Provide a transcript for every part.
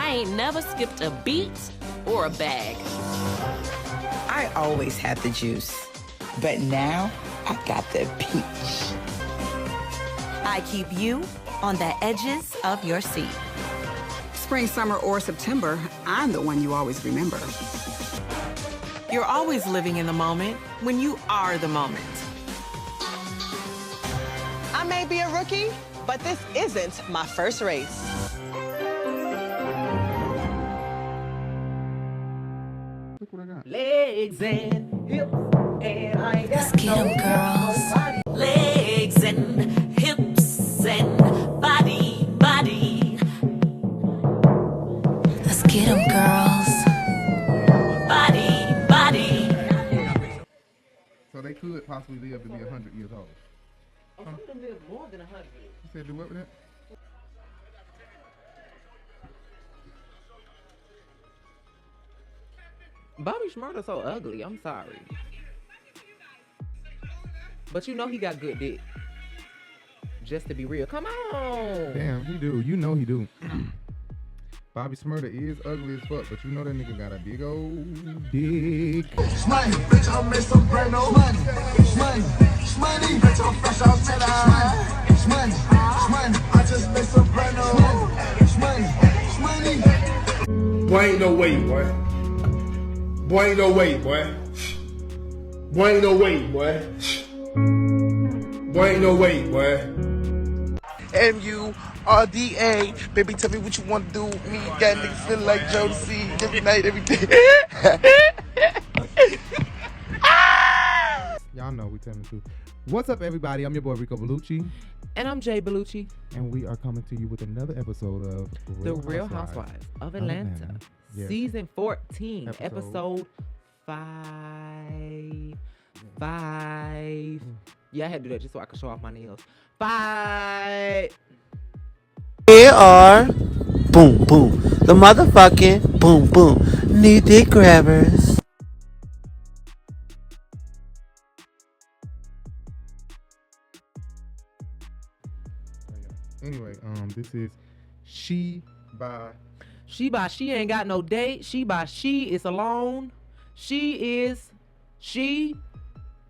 I ain't never skipped a beat or a bag. I always had the juice, but now I got the peach. I keep you on the edges of your seat. Spring, summer, or September, I'm the one you always remember. You're always living in the moment when you are the moment. I may be a rookie, but this isn't my first race. Look what I got. Legs and hips, and I ain't Let's got get 'em, girls. body. Legs and hips and body. Let's get 'em, girls. Body. So they could possibly live to be 100 years old. Oh, some of them live more than 100 years. You said do what with that? Bobby Shmurda so ugly. I'm sorry. But you know he got good dick. Just to be real. Come on. Damn, he do. You know he do. Bobby Shmurda is ugly as fuck, but you know that nigga got a big old dick. Money, bitch, I'm in soprano. Money, bitch, I'm fresh out to the high. Money, I just made soprano. Money. Boy, ain't no way, boy. Boy, ain't no way, boy. Boy, ain't no way, boy. Boy, ain't no way, boy. MURDA, baby, tell me what you want to do with me. Got niggas feeling like Jodeci every night, every day. Y'all know we telling the truth. What's up, everybody? I'm your boy Rico Bellucci, And I'm Jay Bellucci. and we are coming to you with another episode of The Real Housewives of Atlanta. Yes. Season 14, Episode- episode 5. Yeah, I had to do that just so I could show off my nails. 5. Here are boom boom, the motherfucking boom boom new dick grabbers. Anyway, this is She by She ain't got no date. She is alone. She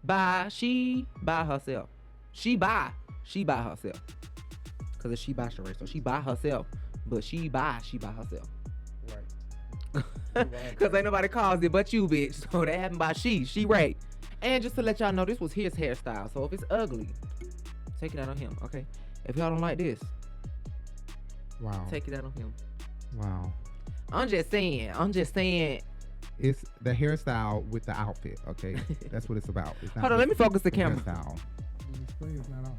by herself. She by herself. Cause it's she by Sheree. So she by herself. But she by herself. Right. Cause ain't nobody calls it but you, bitch. So that happened by she right. And just to let y'all know, this was his hairstyle. So if it's ugly, take it out on him, okay? If y'all don't like this, Wow. take it out on him. Wow. I'm just saying. It's the hairstyle with the outfit, okay? That's what it's about. It's not Hold on, let me focus the the camera. hairstyle. The display is not on.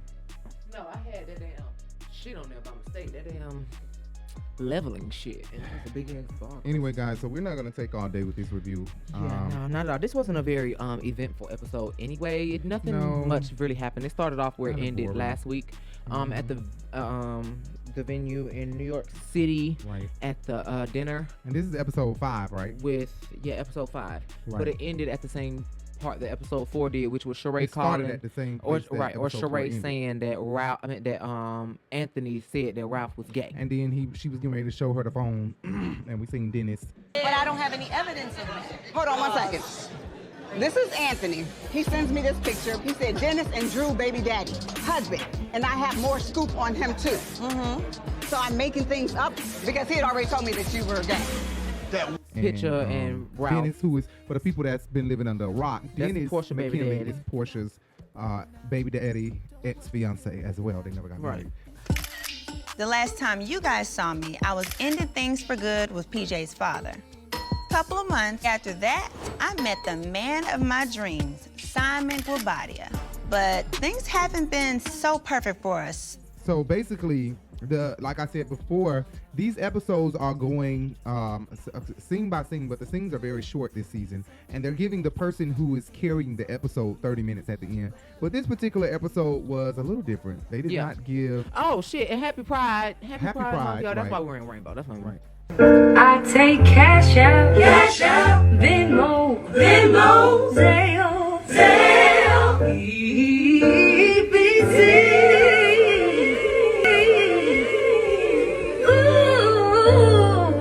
No, I had that damn shit on there by mistake. That damn leveling shit. And it was a big ass bar. Anyway, guys, so we're not gonna take all day with this review. No, not at all. This wasn't a very eventful episode anyway. Nothing much really happened. It started off where it Kinda ended boring. last week. At the venue in New York City. Right. At the dinner. And this is episode 5, right? With episode 5. Right. But it ended at the same part that episode 4 did, which was Sheree It started calling at the same or place that right, or episode 4 Sheree ended. saying that Anthony said that Ralph was gay. And then she was getting ready to show her the phone, and we seen Dennis. But I don't have any evidence of that. Hold on 1 second. This is Anthony. He sends me this picture. He said Dennis and Drew baby daddy, husband. And I have more scoop on him too. So I'm making things up because he had already told me that you were gay. Picture and Ralph. Dennis, who is, for the people that's been living under a rock, That's Dennis Porsha baby McKinley daddy. is Portia's baby daddy, ex-fiance as well. They never got married. The last time you guys saw me, I was ending things for good with PJ's father. Couple of months after that, I met the man of my dreams, Simon Guabadia. But things haven't been so perfect for us. So basically, like I said before, these episodes are going scene by scene, but the scenes are very short this season, and they're giving the person who is carrying the episode 30 minutes at the end. But this particular episode was a little different. They did not give. Oh shit! And Happy Pride, Happy Pride, y'all. That's right. why we're in rainbow. That's why we're Right. I take cash out, Venmo, Zelle, EBT. Ooh,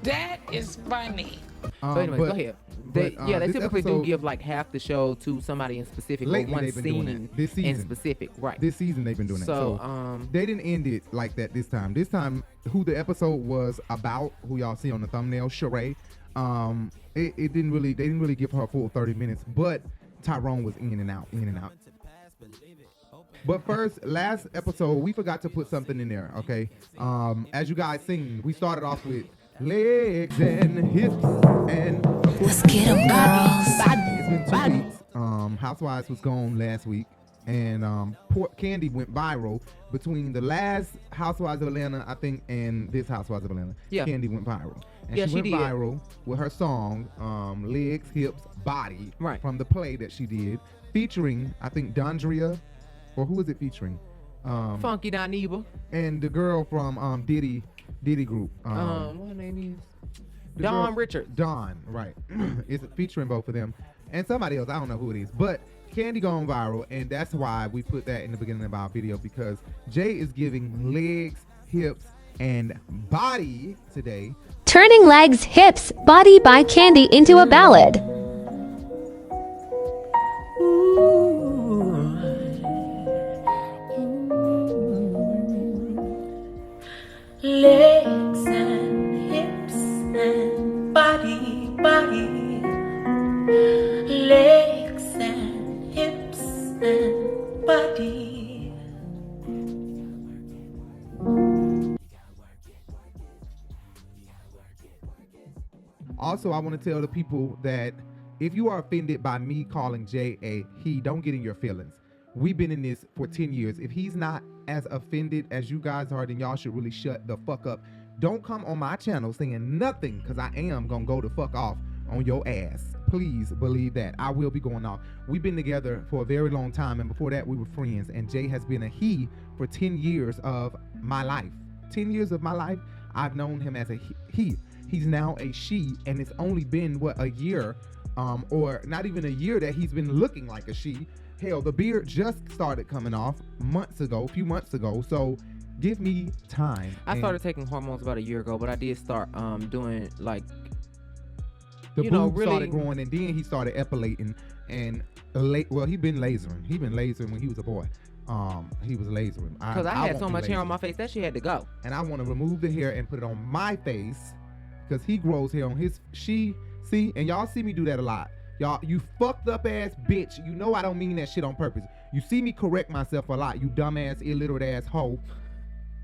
That is funny. But anyway, go ahead. They typically do give like half the show to somebody in specific Lately, or one they've been doing scene that. This season. in specific. Right. This season they've been doing that. So they didn't end it like that this time. This time, who the episode was about, who y'all see on the thumbnail, Sheree. They didn't really give her a full 30 minutes, but Tyrone was in and out. But first, last episode, we forgot to put something in there, okay? As you guys seen, we started off with legs and hips and... Let's get them, girls. It's been 2 weeks. Housewives was gone last week, and Kandi went viral between the last Housewives of Atlanta, I think, and this Housewives of Atlanta. Yeah. Kandi went viral. And she went viral with her song, Legs, Hips, Body, from the play that she did, featuring, I think, Dondria, or who is it featuring? Funky Dineva. And the girl from Diddy Group. What her name is? Dawn Richards. Dawn, right. It's featuring both of them. And somebody else, I don't know who it is. But Kandi gone viral, and that's why we put that in the beginning of our video, because Jay is giving legs, hips, and body today. Turning legs, hips, body by Kandi into a ballad. Legs and hips and body. Legs and hips and body. Also, I want to tell the people that if you are offended by me calling Jay a he, don't get in your feelings. We've been in this for 10 years. If he's not as offended as you guys are, then y'all should really shut the fuck up. Don't come on my channel saying nothing, because I am going to go the fuck off on your ass. Please believe that. I will be going off. We've been together for a very long time, and before that we were friends, and Jay has been a he for 10 years of my life. 10 years of my life, I've known him as a he. He's now a she, and it's only been, what, a year, or not even a year that he's been looking like a she. Hell, the beard just started coming off a few months ago, so give me time. I started taking hormones about a year ago, but I did start doing like the boobs started growing, and then he started epilating, and he'd been lasering. He'd been lasering when he was a boy. He was lasering. Because I had so much hair on my face that she had to go. And I want to remove the hair and put it on my face, because he grows hair on his and y'all see me do that a lot. Y'all, you fucked up ass bitch. You know I don't mean that shit on purpose. You see me correct myself a lot, you dumb ass, illiterate ass hoe.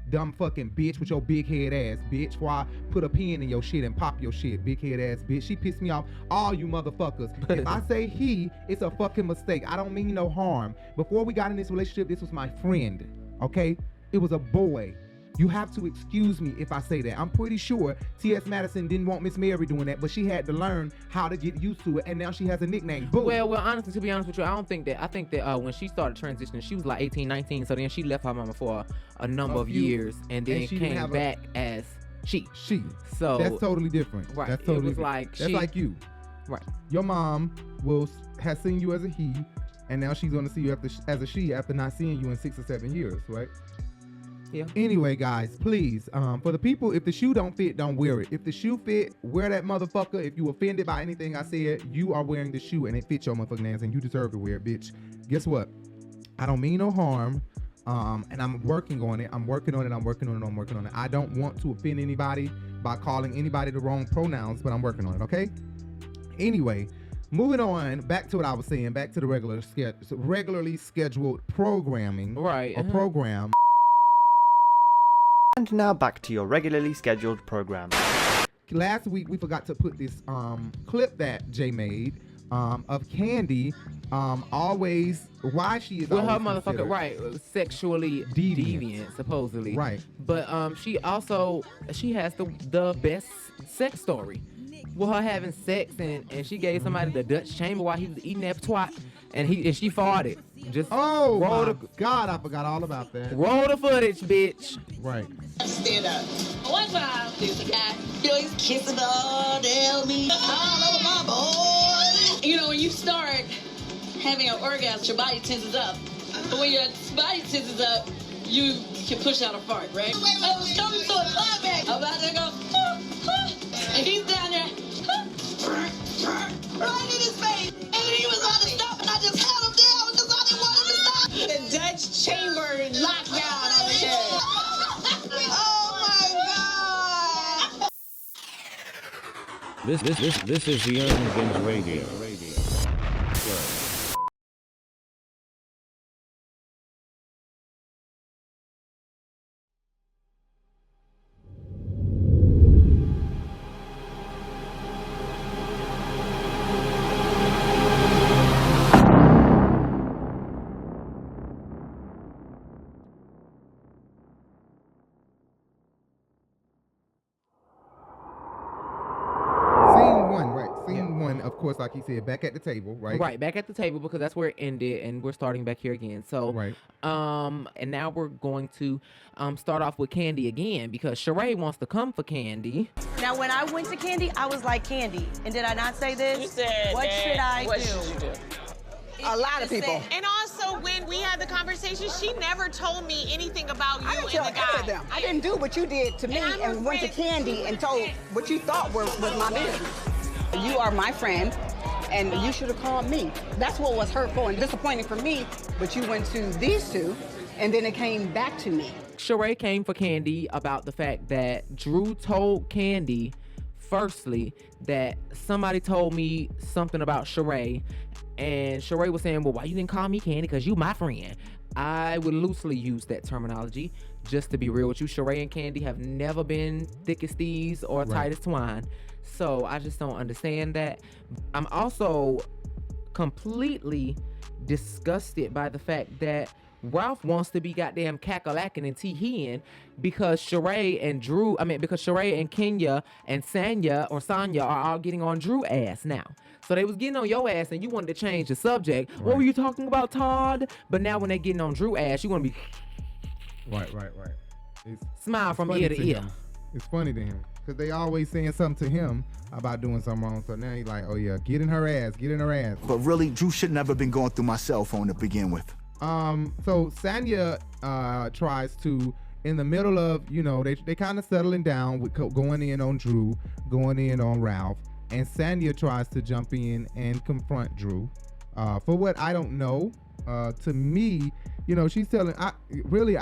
Dumb fucking bitch with your big head ass bitch. Why put a pin in your shit and pop your shit, big head ass bitch. She pissed me off. All you motherfuckers. If I say he, it's a fucking mistake. I don't mean no harm. Before we got in this relationship, this was my friend. Okay? It was a boy. You have to excuse me if I say that. I'm pretty sure T.S. Madison didn't want Miss Mary doing that, but she had to learn how to get used to it, and now she has a nickname. Boom. Well, honestly, to be honest with you, I think that when she started transitioning, she was like 18, 19, so then she left her mama for a number of years, and then came back as she. So that's totally different. Right. That's totally it was different. like that's like you. Right. Your mom has seen you as a he, and now she's going to see you as a she after not seeing you in 6 or 7 years, right? Yeah. Anyway, guys, please, for the people, if the shoe don't fit, don't wear it. If the shoe fit, wear that motherfucker. If you offended by anything I said, you are wearing the shoe and it fits your motherfucking ass and you deserve to wear it, bitch. Guess what? I don't mean no harm, and I'm working on it. I'm working on it. I don't want to offend anybody by calling anybody the wrong pronouns, but I'm working on it, okay? Anyway, moving on, back to what I was saying, back to the regularly scheduled programming. Right. A program. And now back to your regularly scheduled program. Last week we forgot to put this clip that Jay made of Kandi always why she is her always motherfucker right sexually deviant supposedly, right, but she has the best sex story with her having sex, and she gave somebody the Dutch chamber while he was eating that twat, and she farted. Just God, I forgot all about that. Roll the footage, bitch. Right. Stand up. One time, this guy, he's kissing all down me, all over my boy. You know, when you start having an orgasm, your body tenses up. But when your body tenses up, you can push out a fart, right? I was coming to a climax. I'm about to go, and This is the Urban Binge Radio. Of course, like he said, back at the table, right? Right, back at the table because that's where it ended, and we're starting back here again. So, right. And now we're going to start off with Kandi again because Sheree wants to come for Kandi. Now, when I went to Kandi, I was like, Kandi, and did I not say this? You said, what should I what do? should you do? A lot of people. And also, when we had the conversation, she never told me anything about you I didn't and the tell any guy. of them. I didn't do what you did to me and went to Kandi and told what you thought was my business. You are my friend, and you should have called me. That's what was hurtful and disappointing for me, but you went to these two, and then it came back to me. Sheree came for Kandi about the fact that Drew told Kandi, firstly, that somebody told me something about Sheree, and Sheree was saying, well, why you didn't call me Kandi? Because you my friend. I would loosely use that terminology. Just to be real with you, Sheree and Kandi have never been thick as thieves or tight as twine. So I just don't understand that. I'm also completely disgusted by the fact that Ralph wants to be goddamn cackalaacking and tee-heeing because Sheree and Kenya and Sanya are all getting on Drew ass now. So they was getting on your ass and you wanted to change the subject. Right. What were you talking about, Todd? But now when they getting on Drew ass, you want to be... Right. Smile from ear to ear. It's funny to him because they always saying something to him about doing something wrong. So now he's like, oh yeah, get in her ass. But really, Drew should never been going through my cell phone to begin with. So Sanya tries to, in the middle of, they kind of settling down with going in on Drew, going in on Ralph, and Sanya tries to jump in and confront Drew. For what I don't know, to me, she's telling, I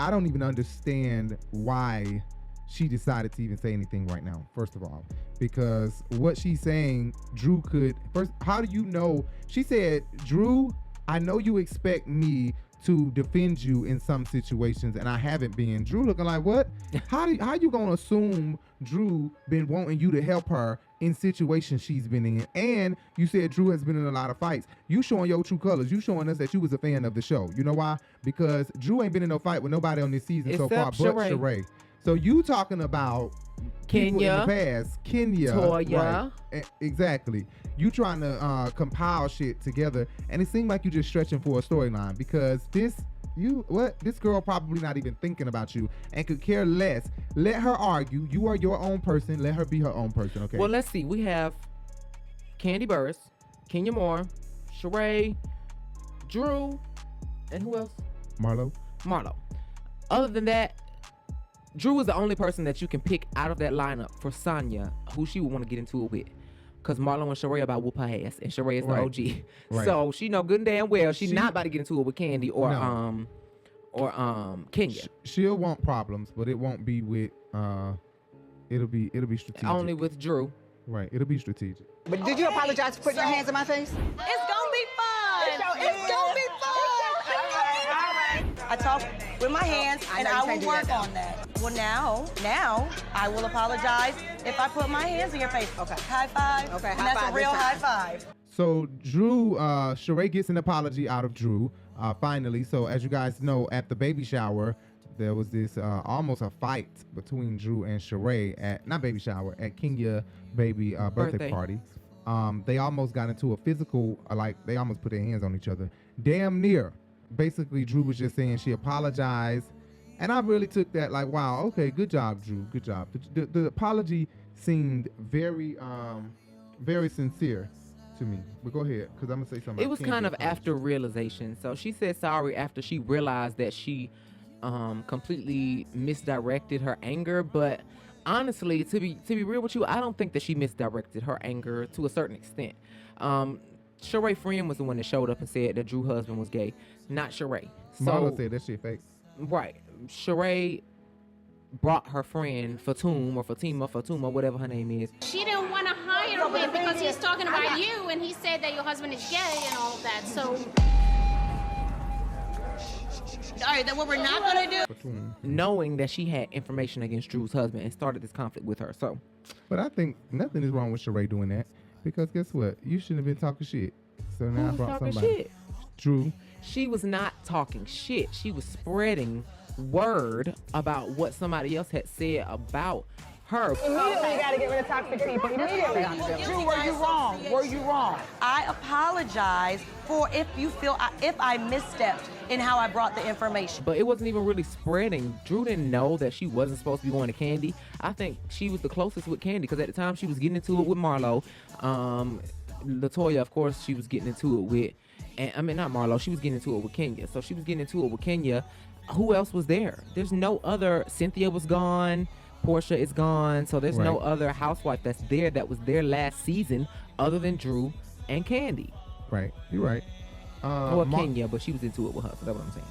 don't even understand why she decided to even say anything right now, first of all, because what she's saying, Drew could, first, how do you know? She said, Drew, I know you expect me to defend you in some situations, and I haven't been. Drew looking like, what? How you gonna assume Drew been wanting you to help her in situations she's been in? And you said Drew has been in a lot of fights. You showing your true colors. You showing us that you was a fan of the show. You know why? Because Drew ain't been in no fight with nobody on this season so far but Sheree. So you talking about Kenya in the past, Kenya, Toya. Right, exactly. You trying to compile shit together, and it seemed like you just stretching for a storyline because this girl probably not even thinking about you and could care less. Let her argue. You are your own person. Let her be her own person. Okay. Well, let's see. We have Kandi Burruss, Kenya Moore, Sheree, Drew, and who else? Marlo. Other than that, Drew is the only person that you can pick out of that lineup for Sanya, who she would want to get into it with. Because Marlo and Sheree about whoop her ass, and Sheree is the OG. Right. So she know good and damn well she's not about to get into it with Kandi or Kenya. She'll want problems, but it won't be with it'll be strategic. Only with Drew. Right. It'll be strategic. But did you apologize for putting your hands in my face? It's gonna be fun. It's gonna be fun. All right. I talk with my hands, and I will work on that. Well, now I will apologize if I put my hands in your face. Okay. High five. Okay. And that's a real high five. So Drew, Sheree gets an apology out of Drew, finally. So as you guys know, at the baby shower, there was this almost a fight between Drew and Sheree at Kenya baby birthday party. They almost got into a physical, they almost put their hands on each other. Damn near. Basically, Drew was just saying she apologized. And I really took that like, wow, okay, good job, Drew, good job. The apology seemed very, very sincere to me. But go ahead, because I'm going to say something. It was kind of after realization. So she said sorry after she realized that she completely misdirected her anger. But honestly, to be real with you, I don't think that she misdirected her anger to a certain extent. Sheree friend was the one that showed up and said that Drew's husband was gay, not Sheree. So Marlo said that shit fake. Right. Sheree brought her friend Fatima, whatever her name is. She didn't want to hire him because he's talking about you, and he said that your husband is gay and all of that. So. All right, then what we're not going to do. Knowing that she had information against Drew's husband and started this conflict with her. So. But I think nothing is wrong with Sheree doing that, because guess what? You shouldn't have been talking shit. So now I brought somebody. Shit? Drew. She was not talking shit. She was spreading word about what somebody else had said about her. Immediately, you got to get rid of toxic people. Immediately. Drew, were you wrong? Were you wrong? I apologize for if I misstepped in how I brought the information. But it wasn't even really spreading. Drew didn't know that she wasn't supposed to be going to Kandi. I think she was the closest with Kandi because at the time she was getting into it with Marlo. LaToya, of course, she was getting into it with, and I mean, not Marlo, she was getting into it with Kenya. So she was getting into it with Kenya. Who else was there? There's no other. Cynthia was gone. Porsha is gone. So there's no other housewife that's there that was there last season other than Drew and Kandi. Right. You're right. Or Kenya, but she was into it with her. So that's what I'm saying.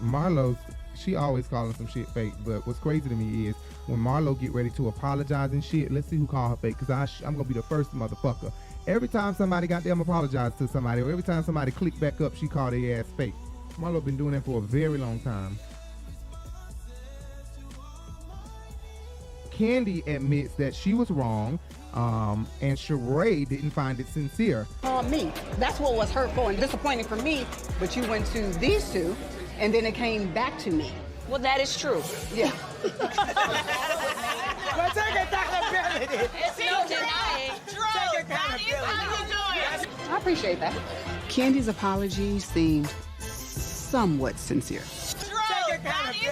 Marlo, she always calling some shit fake. But what's crazy to me is when Marlo get ready to apologize and shit, let's see who call her fake. Because I'm going to be the first motherfucker. Every time somebody goddamn apologize to somebody, or every time somebody click back up, she call their ass fake. Marlo been doing that for a very long time. Kandi admits that she was wrong, and Sheree didn't find it sincere. Me. That's what was hurtful and disappointing for me. But you went to these two, and then it came back to me. Well, that is true. Yeah. But take accountability. It's no denying. Take accountability. I appreciate that. Kandi's apology seemed somewhat sincere. Take accountability.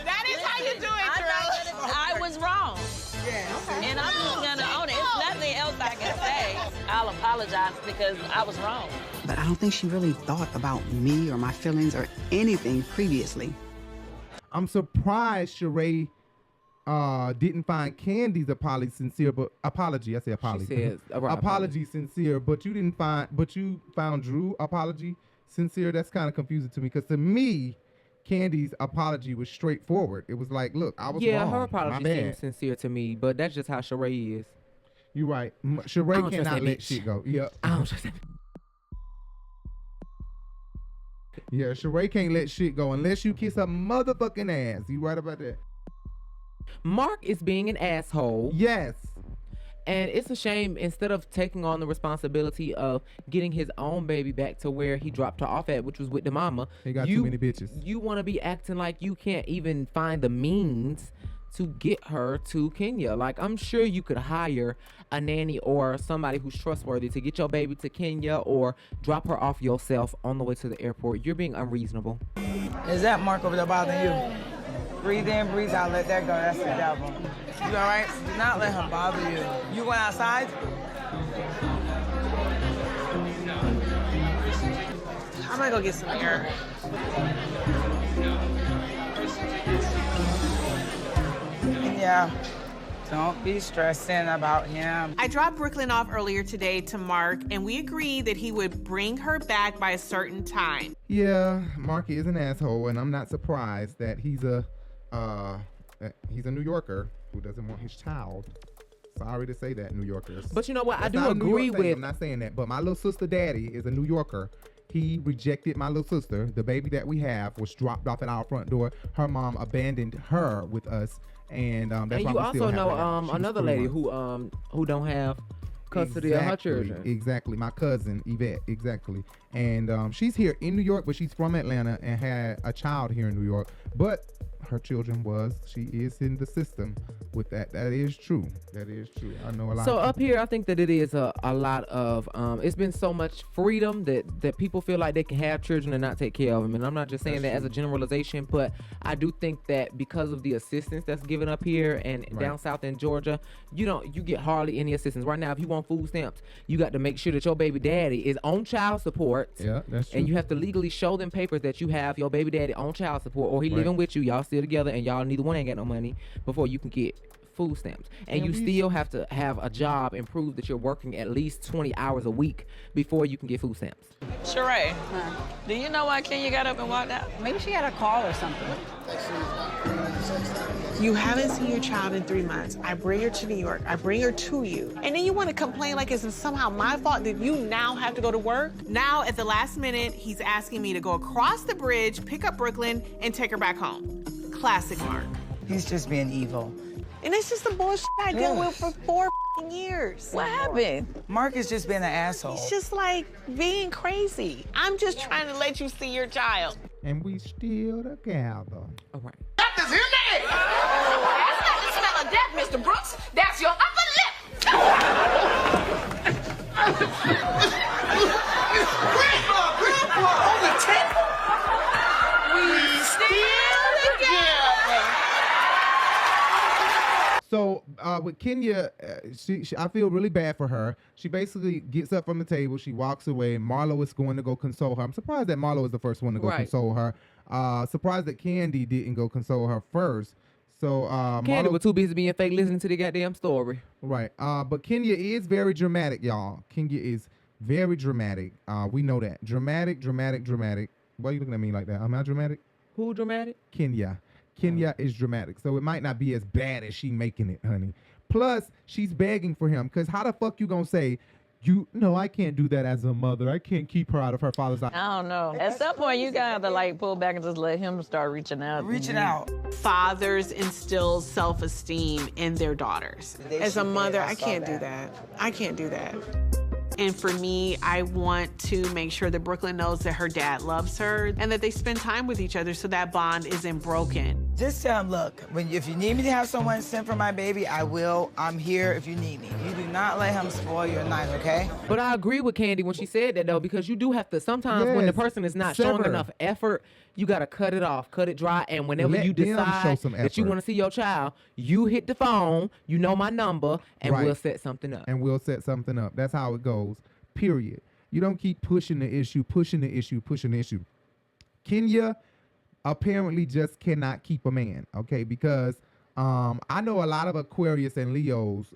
That is how you do it, Drew. I was wrong. Yeah. And I'm just going to own it. It's nothing else I can say. I'll apologize because I was wrong. But I don't think she really thought about me or my feelings or anything previously. I'm surprised Sheree didn't find Kandi's apology sincere, but apology sincere, but you found Drew apology sincere. That's kind of confusing to me, because to me, Kandi's apology was straightforward. It was like, look, I was wrong. Yeah, her apology seemed sincere to me, but that's just how Sheree is. You're right. Sheree cannot let shit go. Yeah. I don't trust that. Yeah, Sheree can't let shit go unless you kiss her motherfucking ass. You right about that? Mark is being an asshole. Yes. And it's a shame, instead of taking on the responsibility of getting his own baby back to where he dropped her off at, which was with the mama. He got too many bitches. You want to be acting like you can't even find the means to get her to Kenya. Like, I'm sure you could hire a nanny or somebody who's trustworthy to get your baby to Kenya, or drop her off yourself on the way to the airport. You're being unreasonable. Is that Mark over there bothering you? Breathe in, breathe out, let that go. That's the devil. You all right? Do not let him bother you. You going outside? I'm gonna go get some air. Yeah. Don't be stressing about him. I dropped Brooklyn off earlier today to Mark, and we agreed that he would bring her back by a certain time. Yeah, Mark is an asshole, and I'm not surprised that he's a New Yorker who doesn't want his child. Sorry to say that, New Yorkers. But you know what? That's I do agree with. I'm not saying that, but my little sister daddy is a New Yorker. He rejected my little sister. The baby that we have was dropped off at our front door. Her mom abandoned her with us, and that's and why you we still also have know her. another lady who don't have custody of her children. Exactly, my cousin Yvette. Exactly, and she's here in New York, but she's from Atlanta and had a child here in New York. But her children she is in the system with that. That is true. That is true. I know a lot. So of up here, I think that it is a lot of, it's been so much freedom that people feel like they can have children and not take care of them. And I'm not just saying that as a generalization, but I do think that because of the assistance that's given up here and down south in Georgia, you get hardly any assistance. Right now, if you want food stamps, you got to make sure that your baby daddy is on child support. Yeah, that's true. And you have to legally show them papers that you have your baby daddy on child support, or he living with you, y'all still together, and y'all neither one ain't got no money before you can get food stamps. And you still have to have a job and prove that you're working at least 20 hours a week before you can get food stamps. Sheree, do you know why Kenya got up and walked out? Maybe she had a call or something. You haven't seen your child in 3 months. I bring her to New York. I bring her to you. And then you want to complain like it's somehow my fault that you now have to go to work? Now, at the last minute, he's asking me to go across the bridge, pick up Brooklyn, and take her back home. Classic Mark. He's just being evil. And it's just the bullshit I dealt with for 4 years. What happened? Mark is just being an asshole. He's just like being crazy. I'm just trying to let you see your child. And we still together. All right. Doctors, hear me! Oh, that's not the smell of death, Mr. Brooks. That's your upper lip. Grandpa, on the table. We still together. So with Kenya, she I feel really bad for her. She basically gets up from the table. She walks away. Marlo is going to go console her. I'm surprised that Marlo is the first one to go console her. Surprised that Kandi didn't go console her first. So Kandi was too busy being fake listening to the goddamn story. Right. But Kenya is very dramatic, y'all. Kenya is very dramatic. We know that. Dramatic. Why are you looking at me like that? Am I dramatic? Who dramatic? Kenya. Kenya is dramatic, so it might not be as bad as she making it, honey. Plus, she's begging for him, because how the fuck you gonna say, no, I can't do that as a mother. I can't keep her out of her father's eye. I don't know. At some point, you gotta like pull back and just let him start reaching out. Fathers instill self-esteem in their daughters. As a mother, I can't do that. I can't do that. And for me, I want to make sure that Brooklyn knows that her dad loves her and that they spend time with each other so that bond isn't broken. Just tell him, look, if you need me to have someone send for my baby, I will. I'm here if you need me. You do not let him spoil your night, okay? But I agree with Kandi when she said that, though, because you do have to, sometimes when the person is not showing enough effort, you got to cut it off, cut it dry, and whenever you decide that you want to see your child, you hit the phone, you know my number, and we'll set something up. And we'll set something up. That's how it goes, period. You don't keep pushing the issue. Kenya apparently just cannot keep a man, okay? Because I know a lot of Aquarius and Leos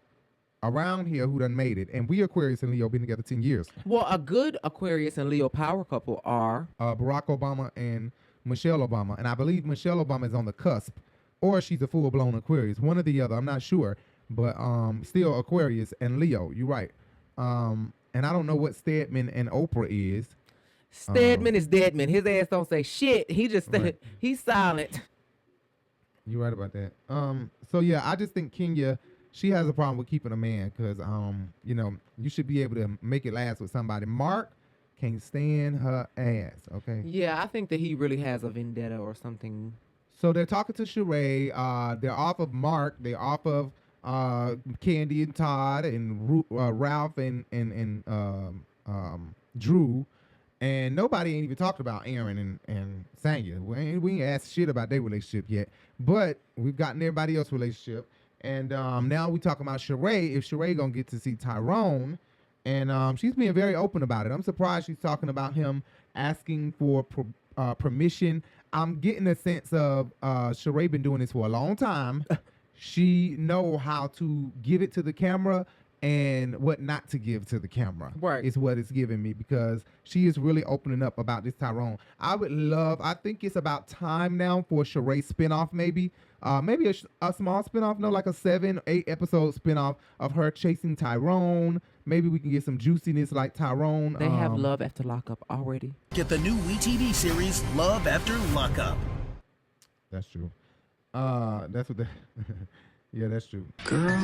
around here who done made it, and we Aquarius and Leo been together 10 years. Well, a good Aquarius and Leo power couple are Barack Obama and Michelle Obama, and I believe Michelle Obama is on the cusp, or she's a full-blown Aquarius, one or the other, I'm not sure, but still Aquarius and Leo, you're right. And I don't know what Stedman and Oprah is. Stedman is Deadman. His ass don't say shit. He just he's silent. You're right about that. So yeah, I just think Kenya, she has a problem with keeping a man because you should be able to make it last with somebody. Mark can't stand her ass. Okay. Yeah, I think that he really has a vendetta or something. So they're talking to Sheree. They're off of Mark. They're off of Kandi and Todd and Ralph and Drew. And nobody ain't even talked about Aaron and Tanya. We ain't asked shit about their relationship yet. But we've gotten everybody else's relationship. And now we talking about Sheree. If Sheree gonna get to see Tyrone. And she's being very open about it. I'm surprised she's talking about him asking for permission. I'm getting a sense of Sheree been doing this for a long time. She know how to give it to the camera and what not to give to the camera. Right. Is what it's giving me because she is really opening up about this Tyrone. I think it's about time now for a Sheree spinoff maybe. Maybe a small spinoff, like a 7-8 episode spinoff of her chasing Tyrone. Maybe we can get some juiciness like Tyrone. They have Love After Lockup already. Get the new WeTV series Love After Lockup. That's true. That's what yeah, that's true. Girl,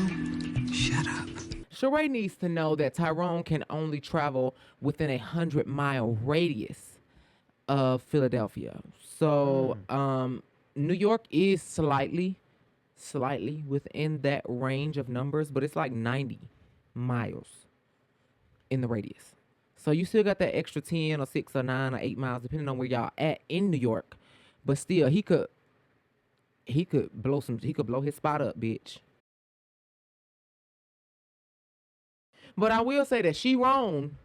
shut up. Sheree needs to know that Tyrone can only travel within 100-mile radius of Philadelphia. So, New York is slightly within that range of numbers, but it's like 90 miles in the radius. So you still got that extra 10 or 6 or 9 or 8 miles, depending on where y'all at in New York. But still, he could blow his spot up, bitch. But I will say that she wrong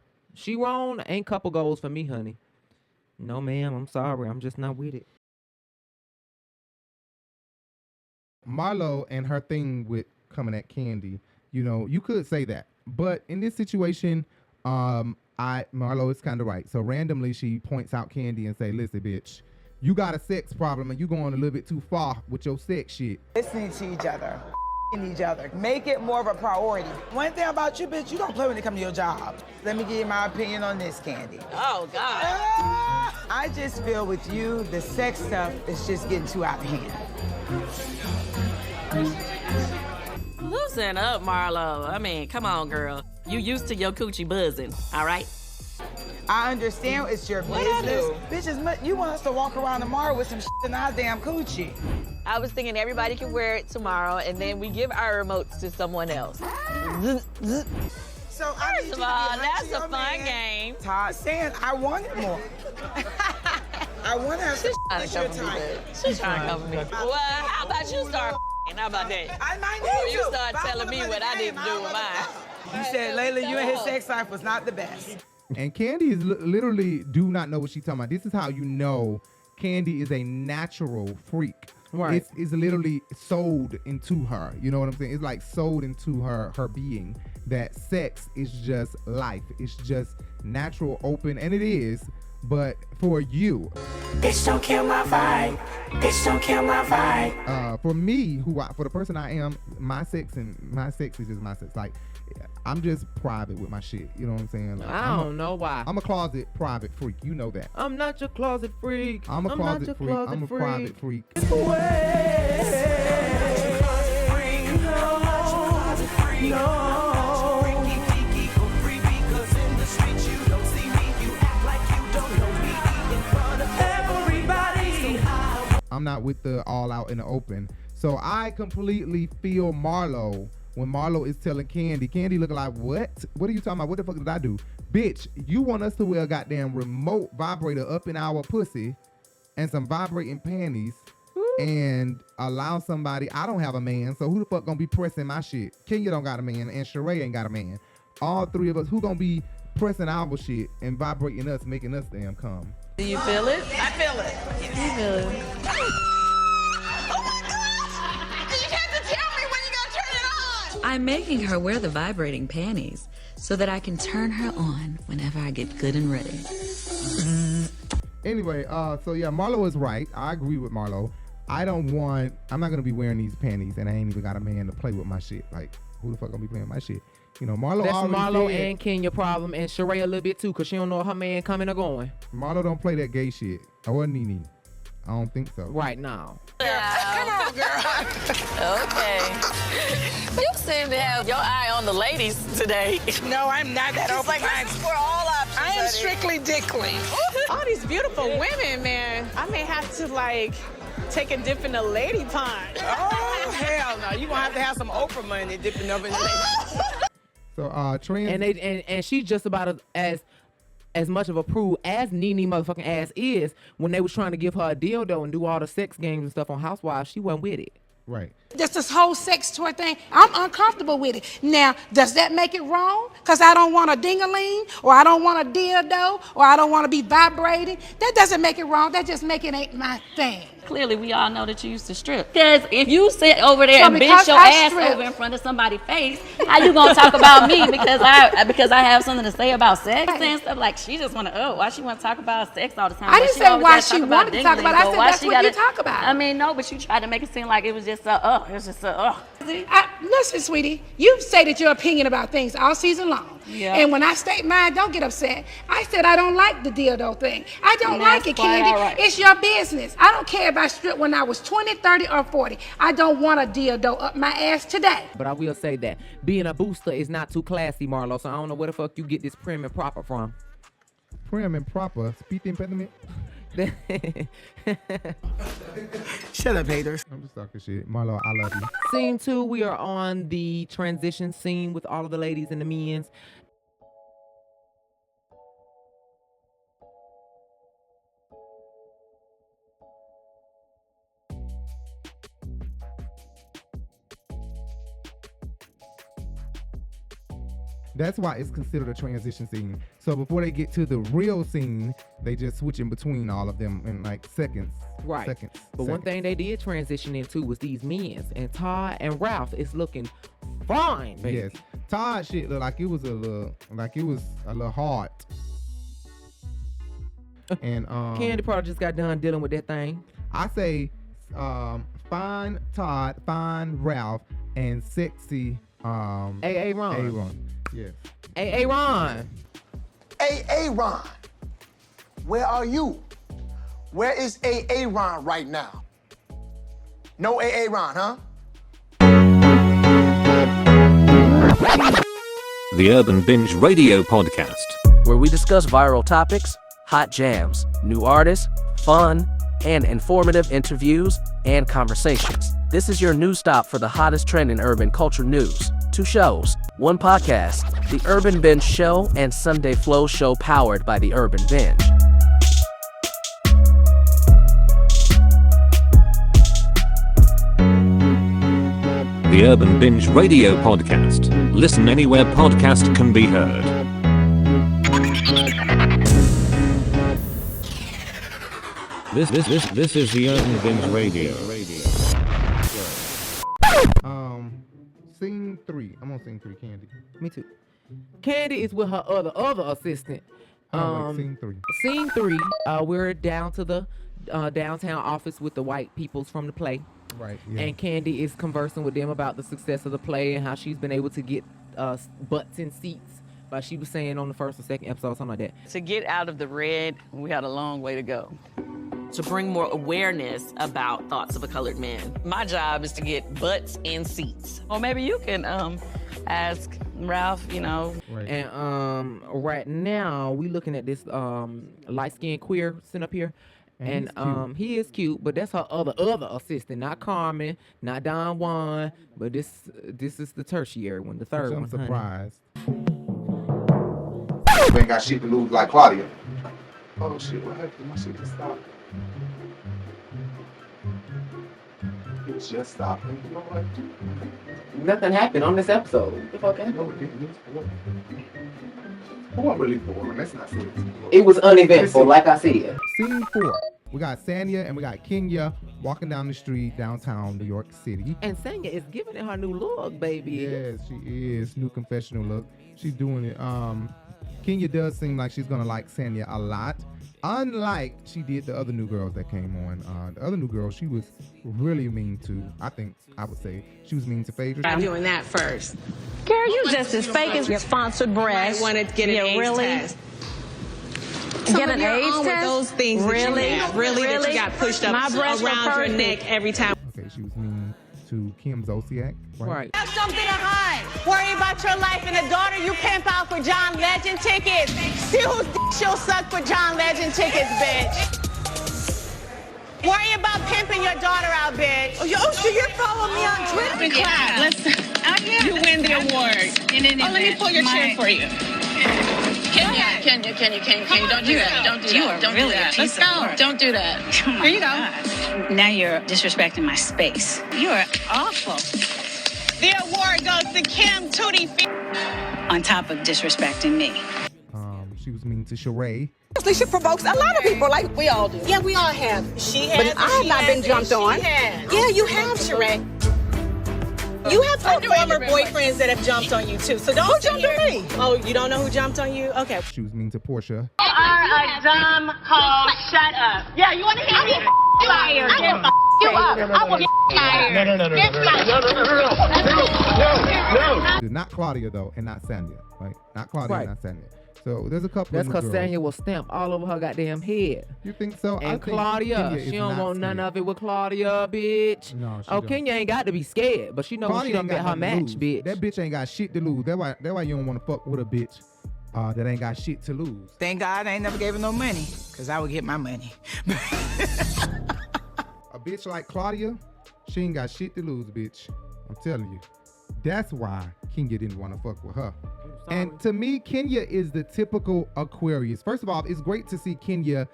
ain't couple goals for me, honey. No, ma'am, I'm sorry. I'm just not with it. Marlo and her thing with coming at Kandi, you could say that. But in this situation, Marlo is kind of right. So randomly she points out Kandi and say, listen, bitch, you got a sex problem and you going a little bit too far with your sex shit. Listening to each other. Each other. Make it more of a priority. One thing about you, bitch, you don't play when it comes to your job. Let me give you my opinion on this, Kandi. Oh, God. I just feel with you, the sex stuff is just getting too out of hand. Loosen up, Marlo. I mean, come on, girl. You used to your coochie buzzing, all right? I understand it's your business. Bitches, you want us to walk around tomorrow with some shit in our damn coochie. I was thinking everybody can wear it tomorrow, and then we give our remotes to someone else. So First of all, that's a fun game. Todd saying I wanted more. I want to have some She's trying to cover me. She's trying to cover me. Well, how about you start how about that? I might Before need you to. start telling me what I need to do with mine. You said Layla, you and his sex life was not the best. And Kandi is literally do not know what she's talking about. This is how you know Kandi is a natural freak. Right. It's literally sold into her. You know what I'm saying? It's like sold into her being that sex is just life. It's just natural, open, and it is. But for you, Bitch, don't kill my vibe. Bitch, don't kill my vibe. For me, for the person I am, my sex is just my sex. Like, I'm just private with my shit. You know what I'm saying? Like, I don't know why. I'm a closet private freak. You know that. I'm not your closet freak. I'm a closet freak. I'm a private freak. I'm not with the all out in the open. So I completely feel Marlo when Marlo is telling Kandi looking like, what? What are you talking about? What the fuck did I do? Bitch, you want us to wear a goddamn remote vibrator up in our pussy and some vibrating panties and allow somebody, I don't have a man, so who the fuck gonna be pressing my shit? Kenya don't got a man and Sheree ain't got a man. All three of us, who gonna be pressing our shit and vibrating us, making us damn come? Do you feel it? I feel it. You feel it. I'm making her wear the vibrating panties so that I can turn her on whenever I get good and ready. Anyway, so yeah, Marlo is right. I agree with Marlo. I'm not gonna be wearing these panties and I ain't even got a man to play with my shit. Like, who the fuck gonna be playing my shit? You know, Marlo. That's Marlo said, and Kenya problem, and Sheree a little bit too, cause she don't know if her man coming or going. Marlo don't play that gay shit. Or Nene. I don't think so. Right now. Come on, girl. Okay. You seem to have your eye on the ladies today. No, I'm not that open. Like, for all options. I am strictly dickly. All these beautiful women, man. I may have to take a dip in the lady pond. Oh hell no! You gonna have some Oprah money dipping up in the lady. So trans and she's just about as much of a prude as Nene motherfucking ass is. When they was trying to give her a dildo and do all the sex games and stuff on Housewives, she wasn't with it. Right. Just this whole sex toy thing, I'm uncomfortable with it. Now, does that make it wrong? Because I don't want a ding-a-ling, or I don't want a dildo, or I don't want to be vibrating. That doesn't make it wrong. That just make it ain't my thing. Clearly, we all know that you used to strip. Because if you sit over there and bitch your ass over in front of somebody's face, how you gonna talk about me because I have something to say about sex and stuff? Like, she just wanna, why she wanna talk about sex all the time? I didn't say why she wanted to talk about it. I said that's what you talk about. I mean, no, but you tried to make it seem like it was just Listen, sweetie, you say that your opinion about things all season long. Yeah. And when I state mine, don't get upset. I said I don't like the dildo thing. I don't like it, Kandi. Right. It's your business. I don't care if I stripped when I was 20, 30, or 40. I don't want a dildo up my ass today. But I will say that being a booster is not too classy, Marlo, so I don't know where the fuck you get this prim and proper from. Prim and proper? Speak the impediment? Shut up, haters. I'm just talking shit. Marlo, I love you. Scene 2, we are on the transition scene with all of the ladies and the men's. That's why it's considered a transition scene. So before they get to the real scene, they just switch in between all of them in like seconds. Right. Seconds. But one thing they did transition into was these men's. And Todd and Ralph is looking fine, baby. Yes. Todd shit looked like it was a little hard. And Kandi probably just got done dealing with that thing. I say fine Todd, fine Ralph, and sexy AA Ron. A Ron. Yeah. AA Ron. AA Ron, where are you? Where is AA Ron right now? No AA Ron, huh? The Urban Binge Radio Podcast, where we discuss viral topics, hot jams, new artists, fun, and informative interviews and conversations. This is your news stop for the hottest trend in urban culture news. 2 shows, 1 podcast, The Urban Binge Show and Sunday Flow Show powered by The Urban Binge. the Urban Binge Radio Podcast. Listen anywhere podcast can be heard. This is the Urban Binge Radio. Scene 3. I'm on scene 3, Kandi. Me too. Kandi is with her other assistant. Scene 3. Scene 3. We're down to the downtown office with the white peoples from the play. Right. Yeah. And Kandi is conversing with them about the success of the play and how she's been able to get butts in seats. Like she was saying on the first or second episode, something like that. To get out of the red, we had a long way to go. To bring more awareness about thoughts of a colored man. My job is to get butts in seats. Or maybe you can ask Ralph, you know. Right. And right now we looking at this light-skinned queer sitting up here. And he is cute, but that's her other assistant, not Carmen, not Don Juan, but this is the tertiary one, the third one. I'm surprised. You ain't got shit to lose like Claudia. Oh shit, what happened? My shit just stopped. It just stopped. You know what? Nothing happened on this episode. What the fuck happened? No, it didn't. It wasn't really boring. That's not serious. It was uneventful, like I said. Scene 4. We got Sanya and we got Kenya walking down the street downtown New York City. And Sanya is giving it her new look, baby. Yes, she is. New confessional look. She's doing it. Kenya does seem like she's gonna like Sanya a lot. Unlike she did the other new girls that came on. The other new girl, she was really mean to, I would say, she was mean to Phaedra. I'm doing that first. Girl, you just as fake as your sponsored breast. I want to get an AIDS test. Get an AIDS with test? those things Really? that you have. Really? That you got pushed up My breasts were around your perfect. neck every time. Okay, she was mean to Kim Zolciak. Right. Have something to hide. Worry about your life and the daughter you pimp out for John Legend tickets. See whose she'll suck for John Legend tickets, bitch. Worry about pimping your daughter out, bitch. Oh, so you're following me on Twitter? You win the award. Let me pull your chair for you. Kenya, don't do that. Don't do that. Don't do that. Let's go. Don't do that. Here you go. Now you're disrespecting my space. You are awful. The award goes to Kim Tootie. On top of disrespecting me. She was mean to Sheree. She provokes a lot of people, like we all do. Yeah, we all have. She has. But I have not been jumped on. Yeah, you have, Sheree. You have former boyfriends that have jumped on you too. So don't. Who jumped on me? Oh, you don't know who jumped on you? Okay. She was mean to Porsha. You are a dumb hoe. Shut up. Yeah, you want to hear me? Fired. I will you up. I will fired. No. Not Claudia though, and not Sanya. Right? Not Claudia, and not Sanya. So there's a couple. That's because Sanya will stamp all over her goddamn head. You think so? And Claudia, she don't want none of it with Claudia, bitch. No, she don't. Kenya ain't got to be scared, but she knows she don't get her match, bitch. That bitch ain't got shit to lose. That's why you don't want to fuck with a bitch that ain't got shit to lose. Thank God I ain't never gave her no money, because I would get my money. A bitch like Claudia, she ain't got shit to lose, bitch. I'm telling you. That's why Kenya didn't want to fuck with her. And to me, Kenya is the typical Aquarius. First of all, it's great to see Kenya's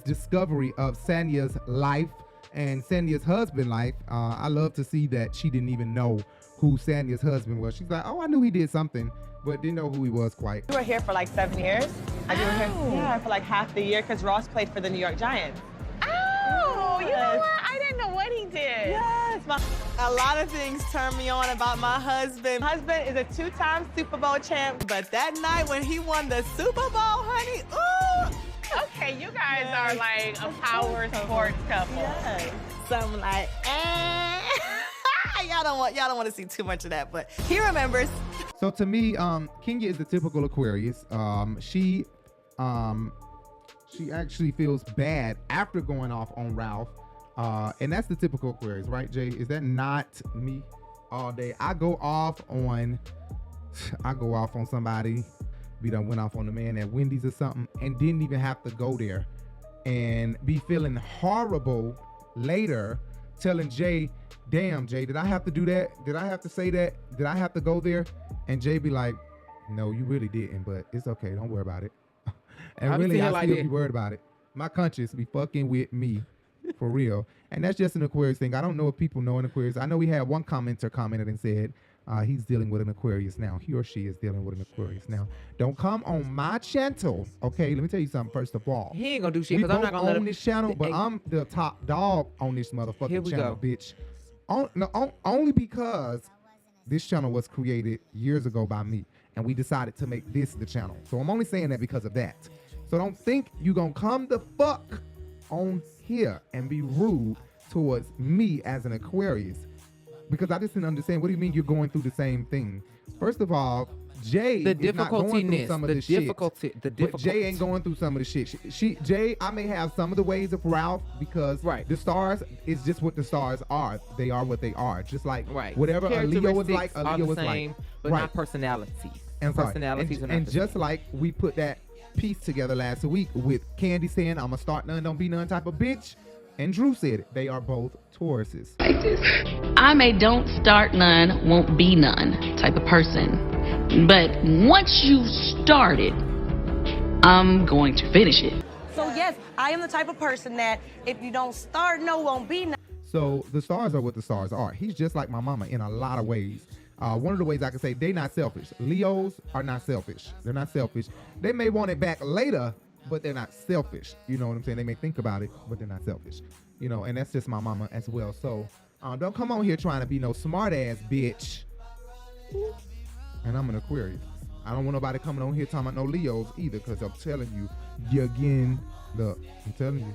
discovery of Sanya's life and Sanya's husband life. I love to see that she didn't even know who Sanya's husband was. She's like, oh, I knew he did something, but didn't know who he was quite. You were here for like 7 years. I was here for like half the year because Ross played for the New York Giants. Oh, you know what? I didn't know what he did. Yes. A lot of things turn me on about my husband. My husband is a 2-time Super Bowl champ, but that night when he won the Super Bowl, honey, ooh, Okay, you guys are like a power sports couple. Yes. So I'm like, y'all don't want to see too much of that, but he remembers. So to me, Kenya is the typical Aquarius. She actually feels bad after going off on Ralph. And that's the typical Aquarius, right, Jay? Is that not me all day? I go off on somebody. We done went off on the man at Wendy's or something and didn't even have to go there and be feeling horrible later, telling Jay, damn, Jay, did I have to do that? Did I have to say that? Did I have to go there? And Jay be like, no, you really didn't, but it's okay. Don't worry about it. And really, I still be worried about it. My conscience be fucking with me. For real. And that's just an Aquarius thing. I don't know if people know an Aquarius. I know we had one commenter commented and said he's dealing with an Aquarius now. He or she is dealing with an Aquarius now. Don't come on my channel. Okay, let me tell you something first of all. He ain't gonna do shit because I'm not gonna let him on this channel, but I'm the top dog on this motherfucking channel, bitch. Only because this channel was created years ago by me, and we decided to make this the channel. So I'm only saying that because of that. So don't think you gonna come the fuck on here and be rude towards me as an Aquarius, because I just didn't understand. What do you mean you're going through the same thing? First of all, Jay is not going through some of the shit. But Jay ain't going through some of the shit. Jay, I may have some of the ways of Ralph because the stars is just what the stars are. They are what they are. Just like whatever a Leo is like, a Leo is like. But not personalities. And personalities and just like we put that piece together last week with Kandi saying, I'm a start none, don't be none type of bitch. And Drew said it. They are both Tauruses. I'm a don't start none, won't be none type of person. But once you've started, I'm going to finish it. So yes, I am the type of person that if you don't start, no, won't be no. So the stars are what the stars are. He's just like my mama in a lot of ways. One of the ways I can say they not selfish. Leos are not selfish. They're not selfish. They may want it back later, but they're not selfish. You know what I'm saying? They may think about it, but they're not selfish. You know, and that's just my mama as well. So don't come on here trying to be no smart ass bitch. And I'm an Aquarius. I don't want nobody coming on here talking about no Leos either, because I'm telling you, look, I'm telling you.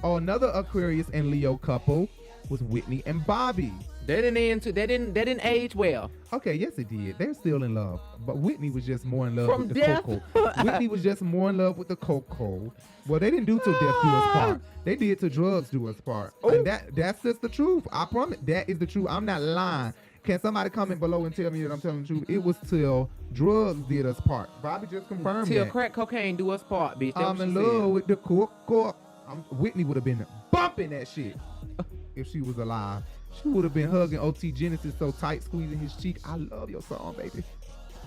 Oh, another Aquarius and Leo couple was Whitney and Bobby. They didn't age well. Okay, yes it did. They're still in love. But Whitney was just more in love with the cocoa. Whitney was just more in love with the cocoa. Well, they didn't do till death do us part. They did till drugs do us part. And that's just the truth. I promise. That is the truth. I'm not lying. Can somebody comment below and tell me that I'm telling the truth? It was till drugs did us part. Bobby just confirmed till that. Crack cocaine do us part, bitch. I'm in love with the cocoa. Whitney would have been bumping that shit if she was alive. She would have been hugging OT Genesis so tight, squeezing his cheek. I love your song, baby.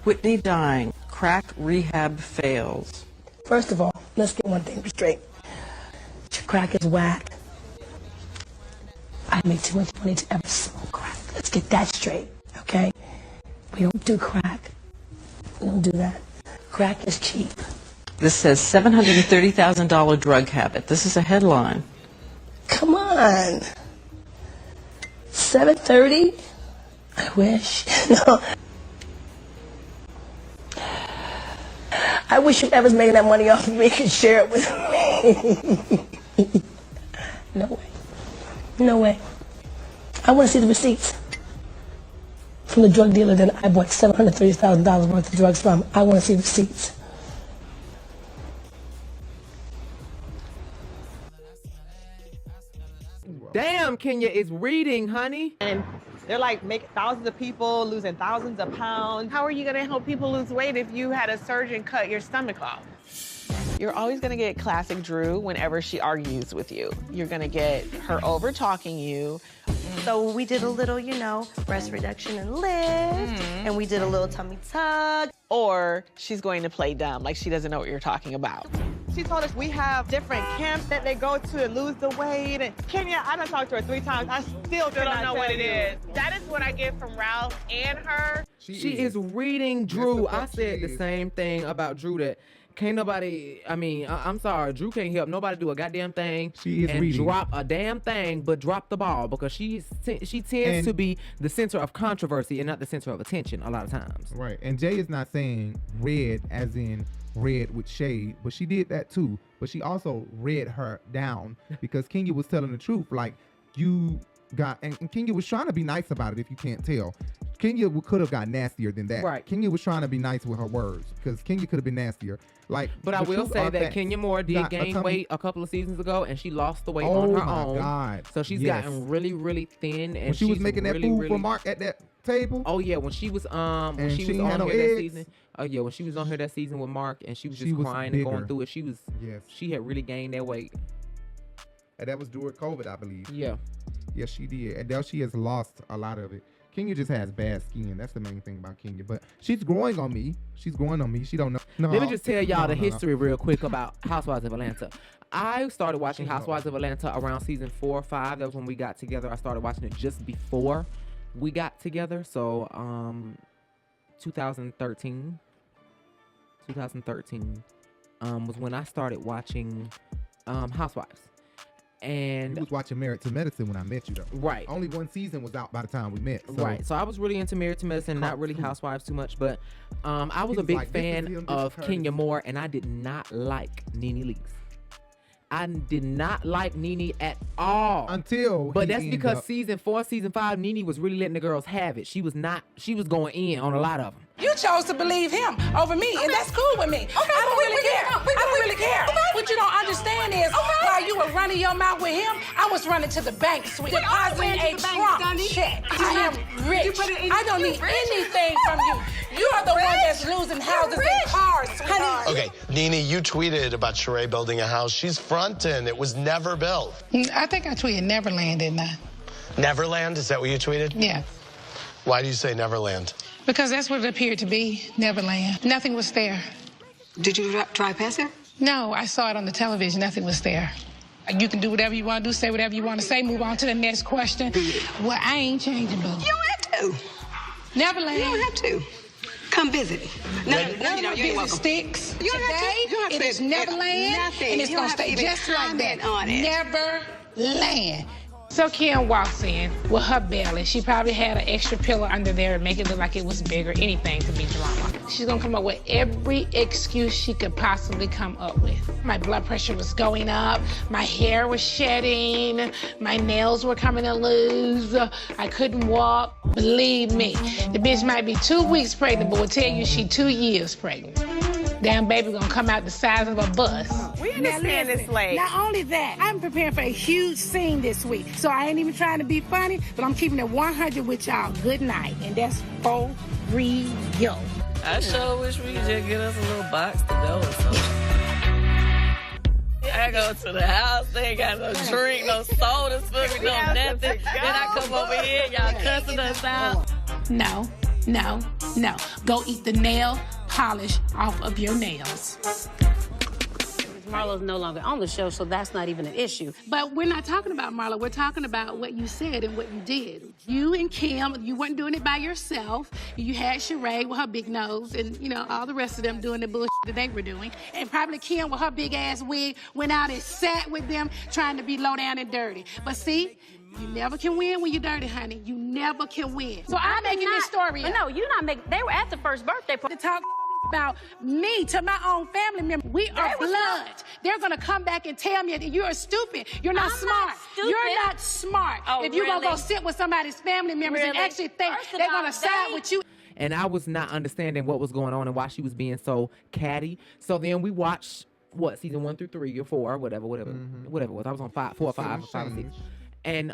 Whitney dying. Crack rehab fails. First of all, let's get one thing straight. Crack is whack. I make too much money to ever smoke crack. Let's get that straight, okay? We don't do crack. We don't do that. Crack is cheap. This says $730,000 drug habit. This is a headline. Come on. 730? I wish. No. I wish whoever's making that money off of me could share it with me. No way. No way. I want to see the receipts from the drug dealer that I bought $730,000 worth of drugs from. I want to see receipts. Damn, Kenya is reading, honey. And they're like making thousands of people losing thousands of pounds. How are you gonna help people lose weight if you had a surgeon cut your stomach off? You're always gonna get classic Drew whenever she argues with you. You're gonna get her over talking you. So we did a little, you know, breast reduction and lift, and we did a little tummy tuck. Or she's going to play dumb, like she doesn't know what you're talking about. She told us we have different camps that they go to and lose the weight. And Kenya, I done talked to her 3 times. I still don't know what it is. That is what I get from Ralph and her. She is reading Drew. I said the same thing about Drew, that can't nobody, I mean, I'm sorry, Drew can't help nobody do a goddamn thing. She is reading. Drop a damn thing, but drop the ball, because she tends to be the center of controversy and not the center of attention a lot of times. Right, and Jay is not saying red as in read with shade, but she did that too. But she also read her down because Kenya was telling the truth. Like, you got, and Kenya was trying to be nice about it, if you can't tell. Kenya could have got nastier than that. Right. Kenya was trying to be nice with her words because Kenya could have been nastier. Like, but I will say that Kenya Moore did gain weight a couple of seasons ago, and she lost the weight on her own. Oh my God! So she's gotten really, really thin. And when she was making that food for Mark at that table. Oh yeah, when she was when she was on here that season. Oh yeah, when she was on here that season with Mark, and she was just crying and going through it. She had really gained that weight. And that was during COVID, I believe. Yeah. Yes, she did. And now she has lost a lot of it. Kenya just has bad skin. That's the main thing about Kenya. But she's growing on me. She don't know. No, let me just tell y'all the history real quick about Housewives of Atlanta. I started watching Housewives of Atlanta around season 4 or 5. That was when we got together. I started watching it just before we got together. So 2013 was when I started watching Housewives. And you was watching Married to Medicine when I met you, though. Right. Only one season was out by the time we met. So. Right. So I was really into Married to Medicine, not really Housewives too much, but I was a big fan of Kenya Moore, and I did not like Nene Leakes. I did not like Nene at all. But that's because season 4, season 5, Nene was really letting the girls have it. She was going in on a lot of them. You chose to believe him over me, and that's cool with me. I don't really care. I don't really care. What you don't understand is, while you were running your mouth with him, I was running to the bank, sweet, depositing a Trump check. I am rich. I don't need anything from you. You are the one that's losing houses and cars, sweetheart. Okay, Nene, you tweeted about Sheree building a house. She's fronting. It was never built. I think I tweeted Neverland, didn't I? Neverland? Is that what you tweeted? Yeah. Why do you say Neverland? Because that's what it appeared to be, Neverland. Nothing was there. Did you drive past there? No, I saw it on the television. Nothing was there. You can do whatever you want to do, say whatever you want to say, move on to the next question. Well, I ain't changing, boo. You don't have to. Neverland. You don't have to. Come visit. No, you ain't welcome. Sticks. You don't have to. You don't have to. It is Neverland, and it's going to stay just like that. On it. Neverland. So Kim walks in with her belly. She probably had an extra pillow under there to make it look like it was bigger, anything to be drama. She's gonna come up with every excuse she could possibly come up with. My blood pressure was going up, my hair was shedding, my nails were coming loose, I couldn't walk. Believe me, the bitch might be 2 weeks pregnant, but will tell you she 2 years pregnant. Damn baby gonna come out the size of a bus. We understand this late. Not only that, I'm preparing for a huge scene this week. So I ain't even trying to be funny, but I'm keeping it 100 with y'all. Good night. And that's for real. I sure wish we could just get us a little box to go or something. I go to the house, they ain't got no drink, no sodas for me, no nothing. Then I come over here, y'all cussing us out. No. Go eat the nail polish off of your nails. Marlo's no longer on the show, so that's not even an issue. But we're not talking about Marlo. We're talking about what you said and what you did. You and Kim, you weren't doing it by yourself. You had Sheree with her big nose and, all the rest of them doing the bullshit that they were doing. And probably Kim with her big-ass wig went out and sat with them trying to be low down and dirty. But see, you never can win when you're dirty, honey. You never can win. So I'm making this story up. No, you're not making. They were at the first birthday party. To talk about me to my own family member. We are blood. They're gonna come back and tell me that you're stupid. You're not smart. You're not smart. Oh, if you're gonna go sit with somebody's family members and actually think they're gonna side with you. And I was not understanding what was going on and why she was being so catty. So then we watched season 1 through 3 or 4, whatever it was. I was on 4 or 5 or 6. And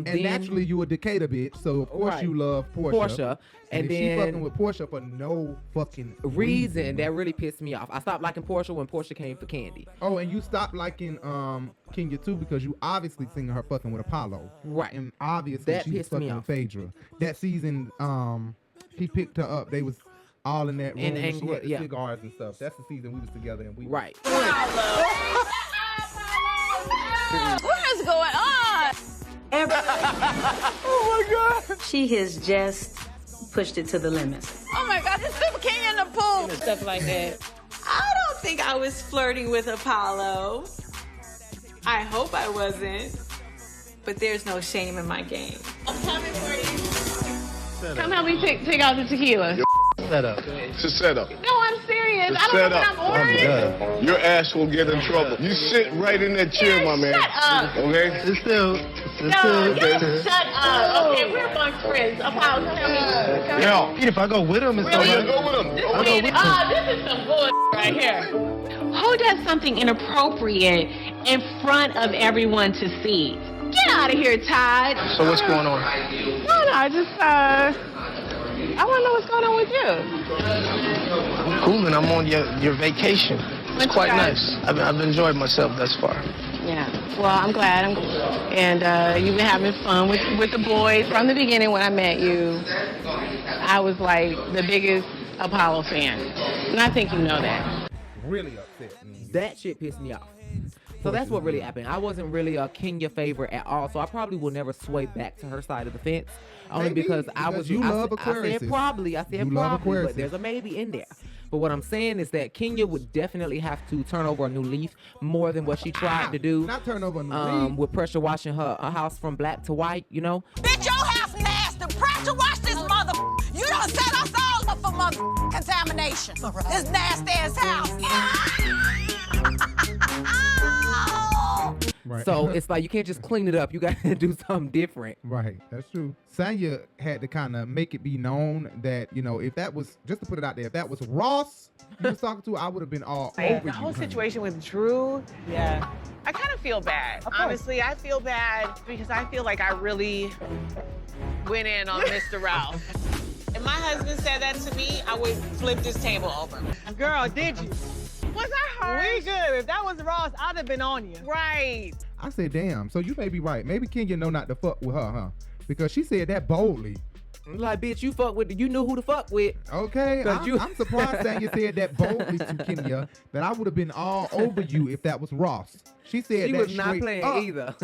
then naturally you a Decatur bitch, so of course you love Porsha. And then she fucking with Porsha for no fucking reason. That really pissed me off. I stopped liking Porsha when Porsha came for Kandi. Oh, and you stopped liking Kenya too because you obviously seen her fucking with Apollo. Right. And obviously she was fucking with Phaedra. That season, he picked her up. They was all in that room and she had the cigars and stuff. That's the season we was together and we Right. What is going on? Oh my God. She has just pushed it to the limits. Oh my God, there's people Kenya in the pool. Stuff like that. I don't think I was flirting with Apollo. I hope I wasn't. But there's no shame in my game. I'm coming for you. Come help me take out the tequila. Set up. It's a setup. No, I'm serious. is. I don't know what I'm ordering. Your ass will get in trouble. You sit right in that chair, my man. Shut up. Okay? No, you shut up. Okay, we're amongst friends. Apollo, tell me. Now, If I go with him, it's go okay. with him. This is some bull right here. Who does something inappropriate in front of everyone to see? Get out of here, Todd. So what's going on? No, I just, I want to know what's going on with you. I'm cool, and I'm on your vacation. It's What quite you guys- nice. I've enjoyed myself thus far. Yeah. Well, I'm glad. And you've been having fun with the boys from the beginning. When I met you, I was like the biggest Apollo fan, and I think you know that. Really upset me. That shit pissed me off. So that's what really happened. I wasn't really a Kenya favorite at all, so I probably will never sway back to her side of the fence. Only Maybe, because I because was. you I love said Aquariuses. probably. I said You love probably, Aquariuses. but there's a maybe in there. But what I'm saying is that Kenya would definitely have to turn over a new leaf more than what she tried to do. Not turn over a new leaf. With pressure washing her house from black to white, you know. Bitch, your house nasty. Pressure wash this mother. You done set us all up for mother contamination. This nasty ass house. Right. So it's like you can't just clean it up. You got to do something different. Right, that's true. Tanya had to kind of make it be known that, you know, if that was, just to put it out there, if that was Ross you was talking to, I would have been all over The you. whole honey. situation with Drew, yeah. I kind of feel bad. Honestly, I feel bad because I feel like I really went in on Mr. Ralph. If my husband said that to me, I would flip this table over. Girl, did you? Was I hurt? We good. If that was Ross, I'd have been on you. Right. I said, damn, so you may be right. Maybe Kenya know not to fuck with her, huh? Because she said that boldly. Like, bitch, you fuck with, you knew who to fuck with. Okay, I'm surprised Tanya said that boldly to Kenya, that I would have been all over you if that was Ross. She said She that was not straight playing up, either.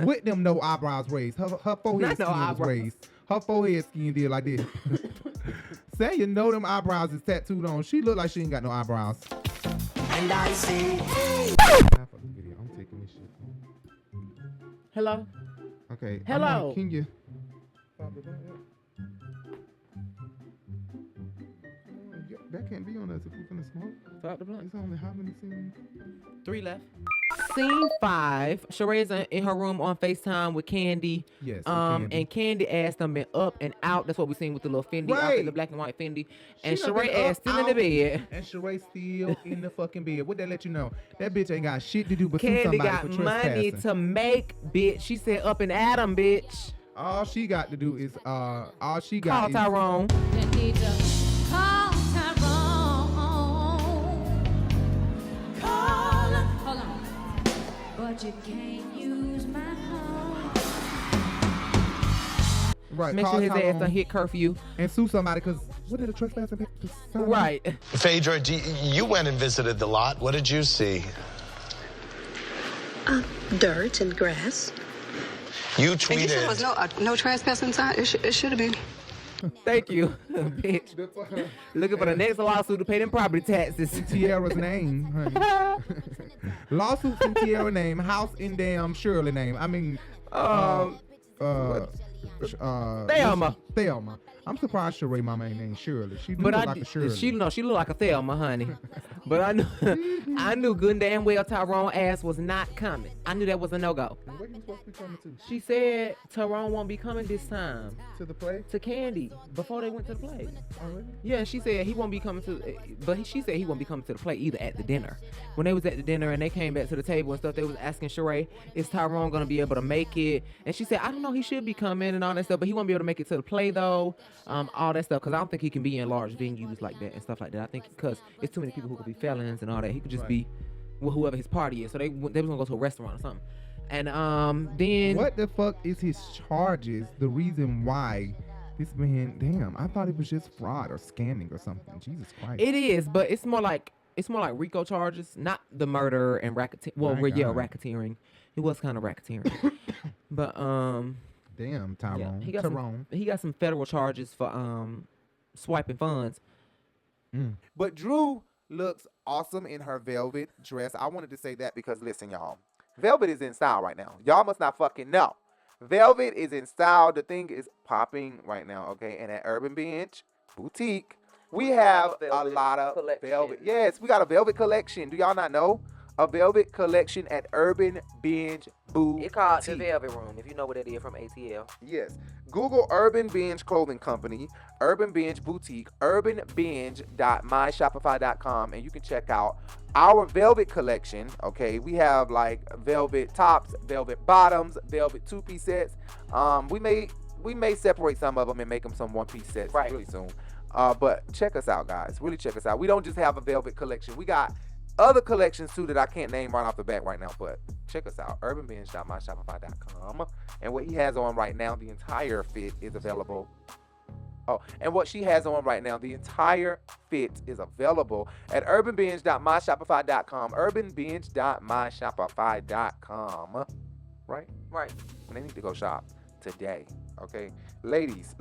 with them no eyebrows raised. Her forehead Not no skin was eyebrows. raised. Her forehead skin did like this. Tanya know them eyebrows is tattooed on. She look like she ain't got no eyebrows. And I say, I'm taking this shit. Hello? Okay. Hello? Kenya. That can't be on us if we're gonna smoke. Stop the blunt. It's only how many scenes? 3 left. Scene 5. Sheree's in her room on FaceTime with Kandi. Yes. And Kandi ass done been up and out. That's what we seen with the little Fendi outfit, the black and white Fendi. And She done Sheree been ass up, still in the out, bed. And Sheree still in the fucking bed. What that let you know? That bitch ain't got shit to do but sue Kandi somebody got for money trespassing. to make, bitch. She said up and at 'em, bitch. All she got to do is all she Call got Tyrone. call Tyrone. Call him. Hold on. But you can't use my home. Right. Make call sure his ass Tyrone done hit curfew. and sue somebody because what did a trespasser make? Right. Phaedra, you went and visited the lot. What did you see? Dirt and grass. You And you said there was tweeted. no trespass inside? It should have been. Thank you, bitch. Looking for the next lawsuit to pay them property taxes. Tiara's name, honey. Lawsuits in Tiara's name, house in damn Shirley name. I mean, Thelma. Thelma. I'm surprised Sheree mama ain't named Shirley. She do But look like a Shirley. she look like a Thelma, honey. But I knew good and damn well Tyrone ass was not coming. I knew that was a no-go. Where you supposed to be coming to? She said Tyrone won't be coming this time. To the play? To Kandi before they went to the play. Oh, really? Yeah, she said he won't be coming to, but she said he won't be coming to the play either at the dinner. When they was at the dinner and they came back to the table and stuff, they was asking Sheree, is Tyrone gonna be able to make it? And she said, I don't know, he should be coming and all that stuff, but he won't be able to make it to the play though. All that stuff, because I don't think he can be in large venues like that and stuff like that. I think because it's too many people who could be felons and all that. He could just be with whoever his party is. So they was gonna go to a restaurant or something. And then what the fuck is his charges? The reason why this man? Damn, I thought it was just fraud or scamming or something. Jesus Christ. it is, but it's more like RICO charges, not the murder and racketeering. Well, My God. racketeering. It was kind of racketeering, but damn, Tyrone. he got some federal charges for swiping funds. But Drew looks awesome in her velvet dress. I wanted to say that because, listen, y'all. Velvet is in style right now. Y'all must not fucking know. Velvet is in style. The thing is popping right now, okay? And at Urban Binge Boutique, We have a lot of velvet. Yes, we got a velvet collection. Do y'all not know? A velvet collection at Urban Binge Boutique. It's called the Velvet Room, if you know what it is from ATL. Yes. Google Urban Binge Clothing Company, Urban Binge Boutique, urbanbinge.myshopify.com, and you can check out our velvet collection. Okay, we have like velvet tops, velvet bottoms, velvet two-piece sets. We may separate some of them and make them some one-piece sets really soon. But check us out, guys. Really check us out. We don't just have a velvet collection. We got other collections too that I can't name right off the bat right now, but check us out, urbanbinge.myshopify.com. And what he has on right now, the entire fit is available. Oh, and what she has on right now, the entire fit is available at urbanbinge.myshopify.com. urbanbinge.myshopify.com. Right? Right. And they need to go shop today. Okay, ladies,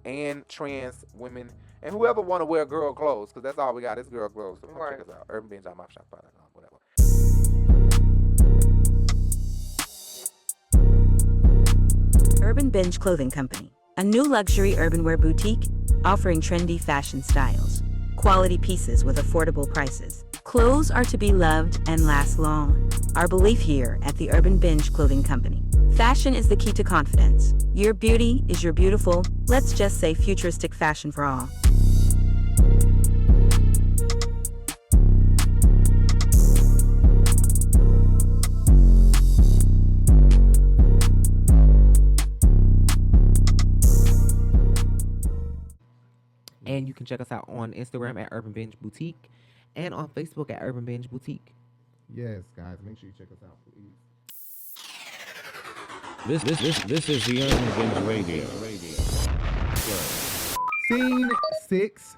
and trans women, and whoever want to wear girl clothes, because that's all we got is girl clothes. So check us out, urbanbinge.myshopify.com, whatever. Urban Binge Clothing Company, a new luxury urban wear boutique offering trendy fashion styles, quality pieces with affordable prices. Clothes are to be loved and last long. Our belief here at the Urban Binge Clothing Company. Fashion is the key to confidence. Your beauty is your beautiful, let's just say futuristic fashion for all. And you can check us out on Instagram at Urban Binge Boutique and on Facebook at Urban Binge Boutique. Yes, guys, make sure you check us out, please. This is the Urban Binge Radio. Scene 6.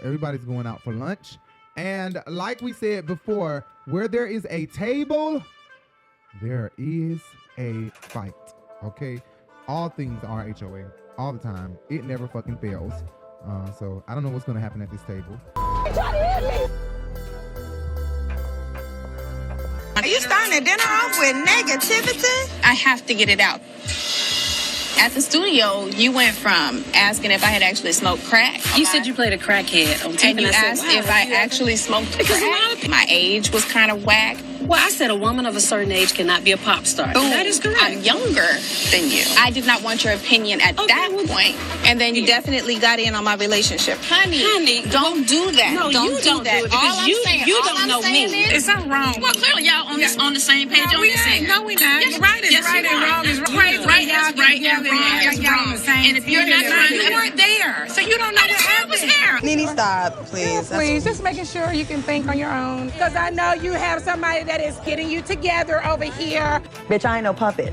Everybody's going out for lunch. And like we said before, where there is a table, there is a fight. Okay? All things are RHOA. All the time. It never fucking fails. So I don't know what's going to happen at this table. Are you starting the dinner off with negativity? I have to get it out. At the studio, you went from asking if I had actually smoked crack. You said you played a crackhead on TV. And you asked if I actually smoked crack. My age was kind of whack. Well, I said a woman of a certain age cannot be a pop star. Boom. That is correct. I'm younger than you. I did not want your opinion at that point. And then you definitely got in on my relationship. Honey, don't do that. No, don't you do don't that. do it because you don't know me. Is something wrong? Well, clearly y'all on the same page on this end. No, we not. Yes, Right is yes, right you and are. wrong is wrong. Right is right and wrong is wrong. And if you're not trying You weren't there, so you don't know what happened. was there. Nene, stop, please. Please, just making sure you can think on your own. Because I know you have somebody that is getting you together over here. Bitch, I ain't no puppet.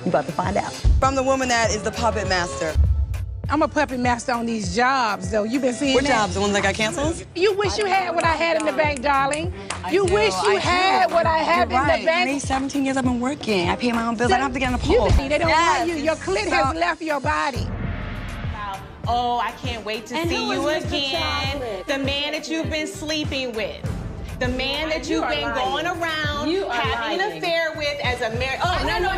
You about to find out. From the woman that is the puppet master. I'm a puppet master on these jobs, though. You've been seeing What that? jobs? The ones that got canceled? You wish you had what I had in the bank, darling. You wish you had what I have in the bank. Me, 17 years I've been working. I pay my own bills. I don't have to get on a pole. They don't want you. Your clit has left your body. Oh, I can't wait to see you again. The man that you've been sleeping with. The man that you've been going around having an affair with as a married. Oh, no.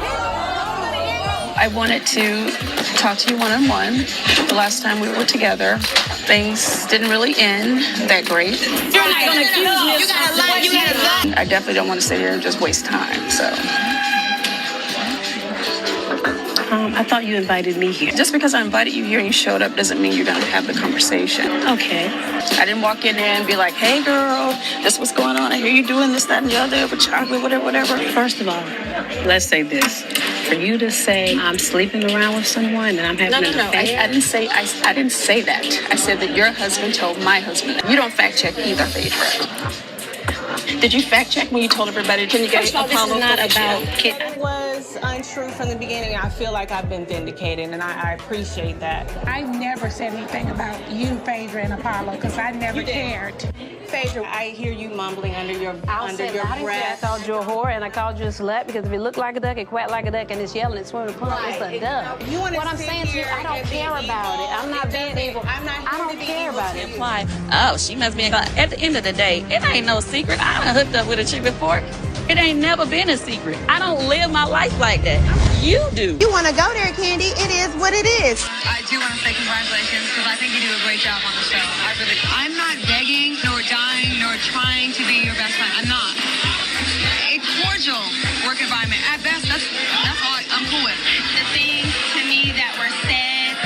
I wanted to talk to you one-on-one. The last time we were together, things didn't really end that great. You're not going to accuse me of something. You gotta lie. I definitely don't want to sit here and just waste time, so. I thought you invited me here. Just because I invited you here and you showed up doesn't mean you're going to have the conversation. Okay. I didn't walk in there and be like, hey, girl, this is what's going on. I hear you doing this, that, and the other with chocolate, whatever. First of all, let's say this. For you to say I'm sleeping around with someone and I'm having an affair. I didn't say that. I said that your husband told my husband that. You don't fact check either, Phaedra. Did you fact check when you told everybody? Can you get First of all, this is not about It was untrue from the beginning. I feel like I've been vindicated, and I appreciate that. I never said anything about you, Phaedra, and Apollo, because I never cared. Phaedra, I hear you mumbling under your breath. I called you a whore and I called you a slut because if it looked like a duck, it quacked like a duck, and it's yelling, it's swimming, it's a duck. What I'm saying to you, I don't care about it. I'm not being evil. I don't care about it. Oh, she must be. At the end of the day, it ain't no secret. I done hooked up with a chick before. It ain't never been a secret. I don't live my life like that. You do. You want to go there, Kandi? It is what it is. I do want to say congratulations because I think you do a great job on the show. I'm not begging, nor dying, nor trying to be your best friend. I'm not. A cordial work environment. At best, that's all I'm cool with. The things to me that were said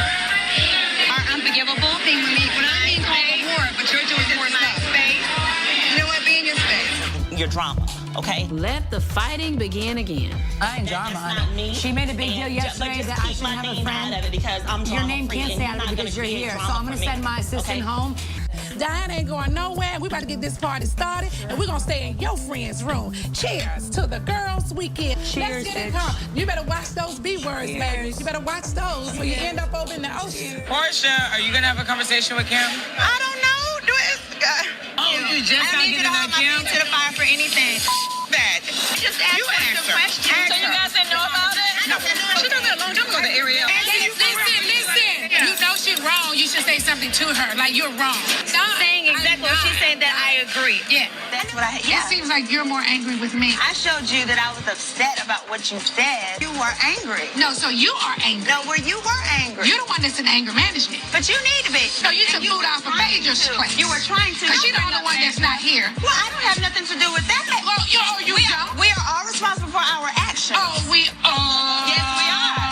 are unforgivable. Thing with me, when I'm being called a whore, but you're doing more stuff. You know what? Be in your space. Your drama, okay? Let the fighting begin again. I ain't drama, honey. She made a big deal yesterday that I shouldn't have a friend. Because I'm Your name can't stay out of it because you're here. So I'm gonna send my assistant home. Diane ain't going nowhere. We about to get this party started, and we're gonna stay in your friend's room. Cheers to the girls' weekend. Cheers, Let's get it bitch. calm. You better watch those B words, baby. You better watch those before you end up over in the ocean. Porsha, are you gonna have a conversation with Kim? I don't know. You just I not need getting to hold that my Kim? feet to the fire for anything. That. Just ask You her answer. some questions. So you guys didn't know about it? No. She told me a long time ago, the Ariel. Listen. You know she's wrong. You should say something to her, like you're wrong. Saying exactly what she's saying, that I agree. Yeah. That's what I. It seems like you're more angry with me. I showed you that I was upset about what you said. You were angry. No, so you are angry. No, where you were angry. You're the one that's in anger management. But you need to be. So you took food off of Major's plate. You were trying to. Because she's the only one that's not here. Well, I don't have nothing to do with that. Well, you don't. We are all responsible for our actions. Oh, we are. Yes, we are.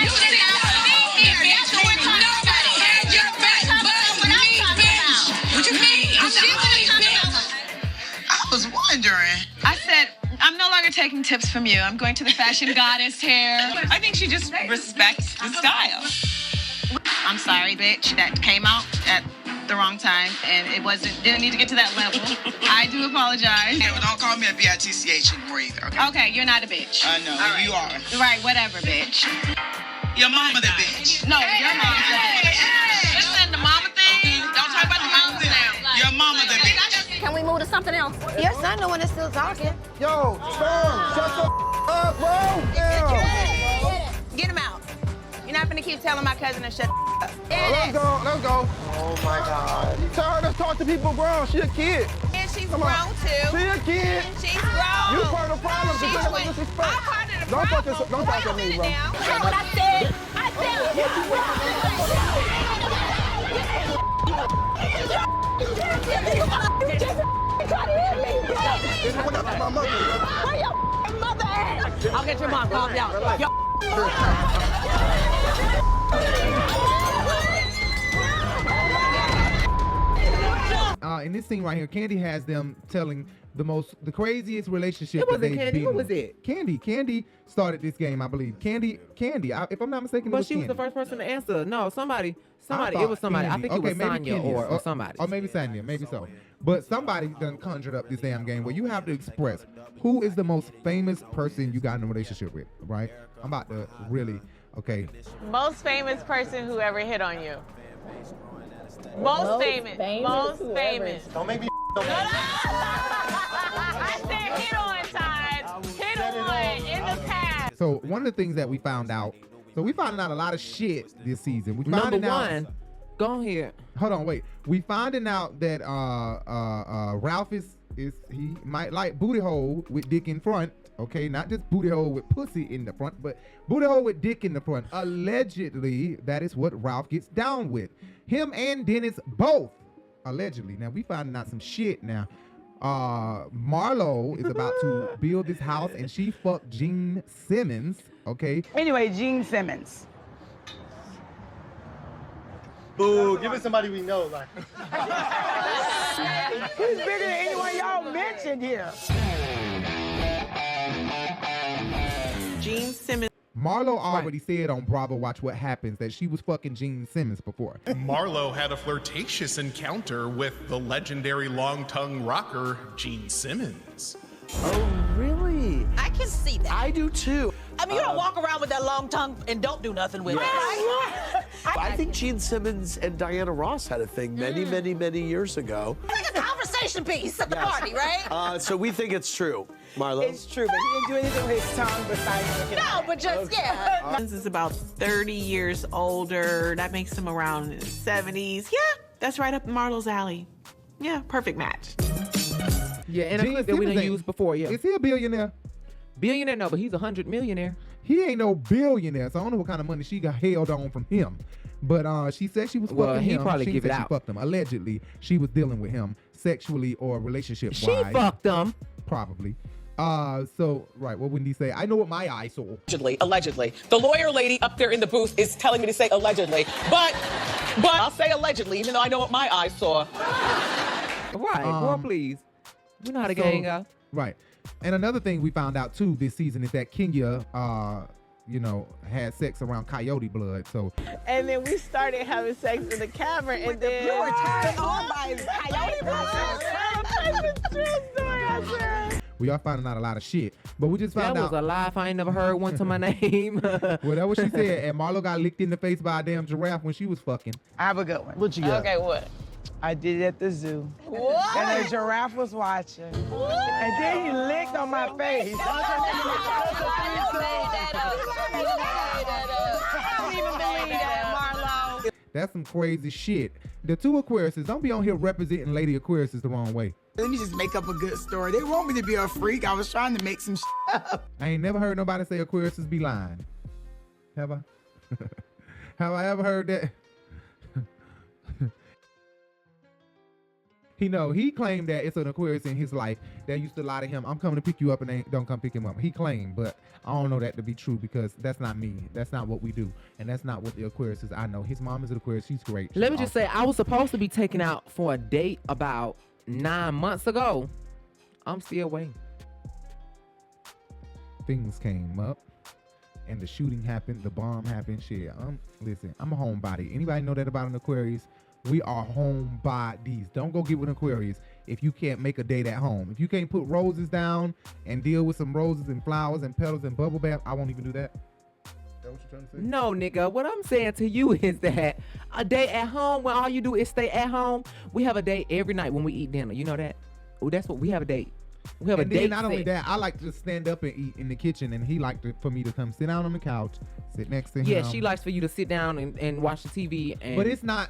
You didn't have to be here. That's what we're talking about. Nobody had your back but me, bitch. What you mean? I'm the only bitch. I was wondering. I said, I'm no longer taking tips from you. I'm going to the fashion goddess here. I think she just respects the style. I'm sorry, bitch. That came out at the wrong time, and didn't need to get to that level. I do apologize. Hey, well, don't call me a B-I-T-C-H. You can breathe, okay? Okay, you're not a bitch. I know, All right. you are. Right, whatever, bitch. Your mama the bitch. No, your mom's the bitch. Listen, the mama thing. Don't talk about the mama thing now. Your mama the bitch. Can we move to something else? Your son the one that's still talking. Yo, Storm, shut the up, bro. Damn. Get him out. You're not gonna keep telling my cousin to shut up. Let's go. Oh my God. Tell her to talk to people grown. She a kid. And she's grown too. She a kid. She's grown. You part of the problem. She's Just with- disrespect. I'm part of the Don't problem. talk to me, bro. You know what I said? I'll get your mom. Calm down. In this scene right here, Kandi has them telling the craziest relationship It that wasn't they've Kandi. been Who was in. it? Kandi started this game, I believe. Kandi. If I'm not mistaken, But it was she was Kandi. the first person to answer. No, somebody. I It was thought somebody. I Kandi. think it was maybe Tanya Kandi. or somebody. Or maybe Tanya, maybe so. But somebody done conjured up this damn game where you have to express who is the most famous person you got in a relationship with, right? I'm about to really, okay. Most famous person who ever hit on you. Most famous. Don't make me I said hit on time. Hit on in the past. So one of the things that we found out, we found out a lot of shit this season. We Number finding out, one, go ahead. Hold on, wait. We finding out that Ralph he might like booty hole with dick in front. Okay, not just booty hole with pussy in the front, but booty hole with dick in the front. Allegedly, that is what Ralph gets down with. Him and Dennis both. Allegedly. Now we finding out some shit now. Marlo is about to build this house and she fucked Gene Simmons. Okay. Anyway, Gene Simmons. Boo, give it somebody we know. Like. He's bigger than anyone y'all mentioned here. Gene Simmons. Marlo already said on Bravo Watch What Happens that she was fucking Gene Simmons before. Marlo had a flirtatious encounter with the legendary long-tongue rocker Gene Simmons. Oh, really? I can see that. I do too. I mean, you don't walk around with that long tongue and don't do nothing with it. I think Gene Simmons and Diana Ross had a thing many years ago. Like a conversation piece at the party, right? So we think it's true, Marlo. It's true, but he didn't do anything with his tongue besides looking at No, it. but just, yeah. Simmons is about 30 years older. That makes him around his 70s. Yeah, that's right up Marlo's alley. Yeah, perfect match. Yeah, and a Gene clip that we Simmons done ain't- used before. Yeah, Is he a billionaire? billionaire? No, but he's 100 millionaire. He ain't no billionaire, so I don't know what kind of money she got held on from him. But she said she was Well, fucking he him. probably She give it said she out. fucked him. Allegedly, she was dealing with him sexually or relationship-wise. She fucked him. Probably. So, right, what would he say? I know what my eyes saw. Allegedly. The lawyer lady up there in the booth is telling me to say allegedly. But I'll say allegedly, even though I know what my eyes saw. Right, girl, please. We know how to gang up. Right. And another thing we found out, too, this season is that Kenya, had sex around coyote blood. So And then we started having sex in the camera, and then You were turned on by coyote blood. we are finding out a lot of shit. But we just found That out. was a laugh I ain't never heard one to my name. Well, that's what she said. And Marlo got licked in the face by a damn giraffe when she was fucking. I have a good one. What you got? Okay, what? I did it at the zoo. What? And the giraffe was watching. And then he licked on my face. I don't even believe that, Marlo. That's some crazy shit. The two Aquariuses, don't be on here representing Lady Aquariuses the wrong way. Let me just make up a good story. They want me to be a freak. I was trying to make some up. I ain't never heard nobody say Aquariuses be lying. Have I? Have I ever heard that? He claimed that it's an Aquarius in his life that used to lie to him. I'm coming to pick you up and don't come pick him up. He claimed, but I don't know that to be true because that's not me. That's not what we do. And that's not what the Aquarius is. I know his mom is an Aquarius. She's great. Let me just say, I was supposed to be taken out for a date about 9 months ago. I'm still waiting. Things came up and the shooting happened. The bomb happened. Shit. Listen, I'm a homebody. Anybody know that about an Aquarius? We are homebodies. Don't go get with an Aquarius if you can't make a date at home. If you can't put roses down and deal with some roses and flowers and petals and bubble bath, I won't even do that. Is that what you're trying to say? No, nigga. What I'm saying to you is that a day at home when all you do is stay at home. We have a date every night when we eat dinner. You know that? Oh, that's what we have a date. We have And a date. then not only set. that, I like to stand up and eat in the kitchen, and he liked for me to come sit down on the couch, sit next to him. Yeah, she likes for you to sit down and watch the TV. And But it's not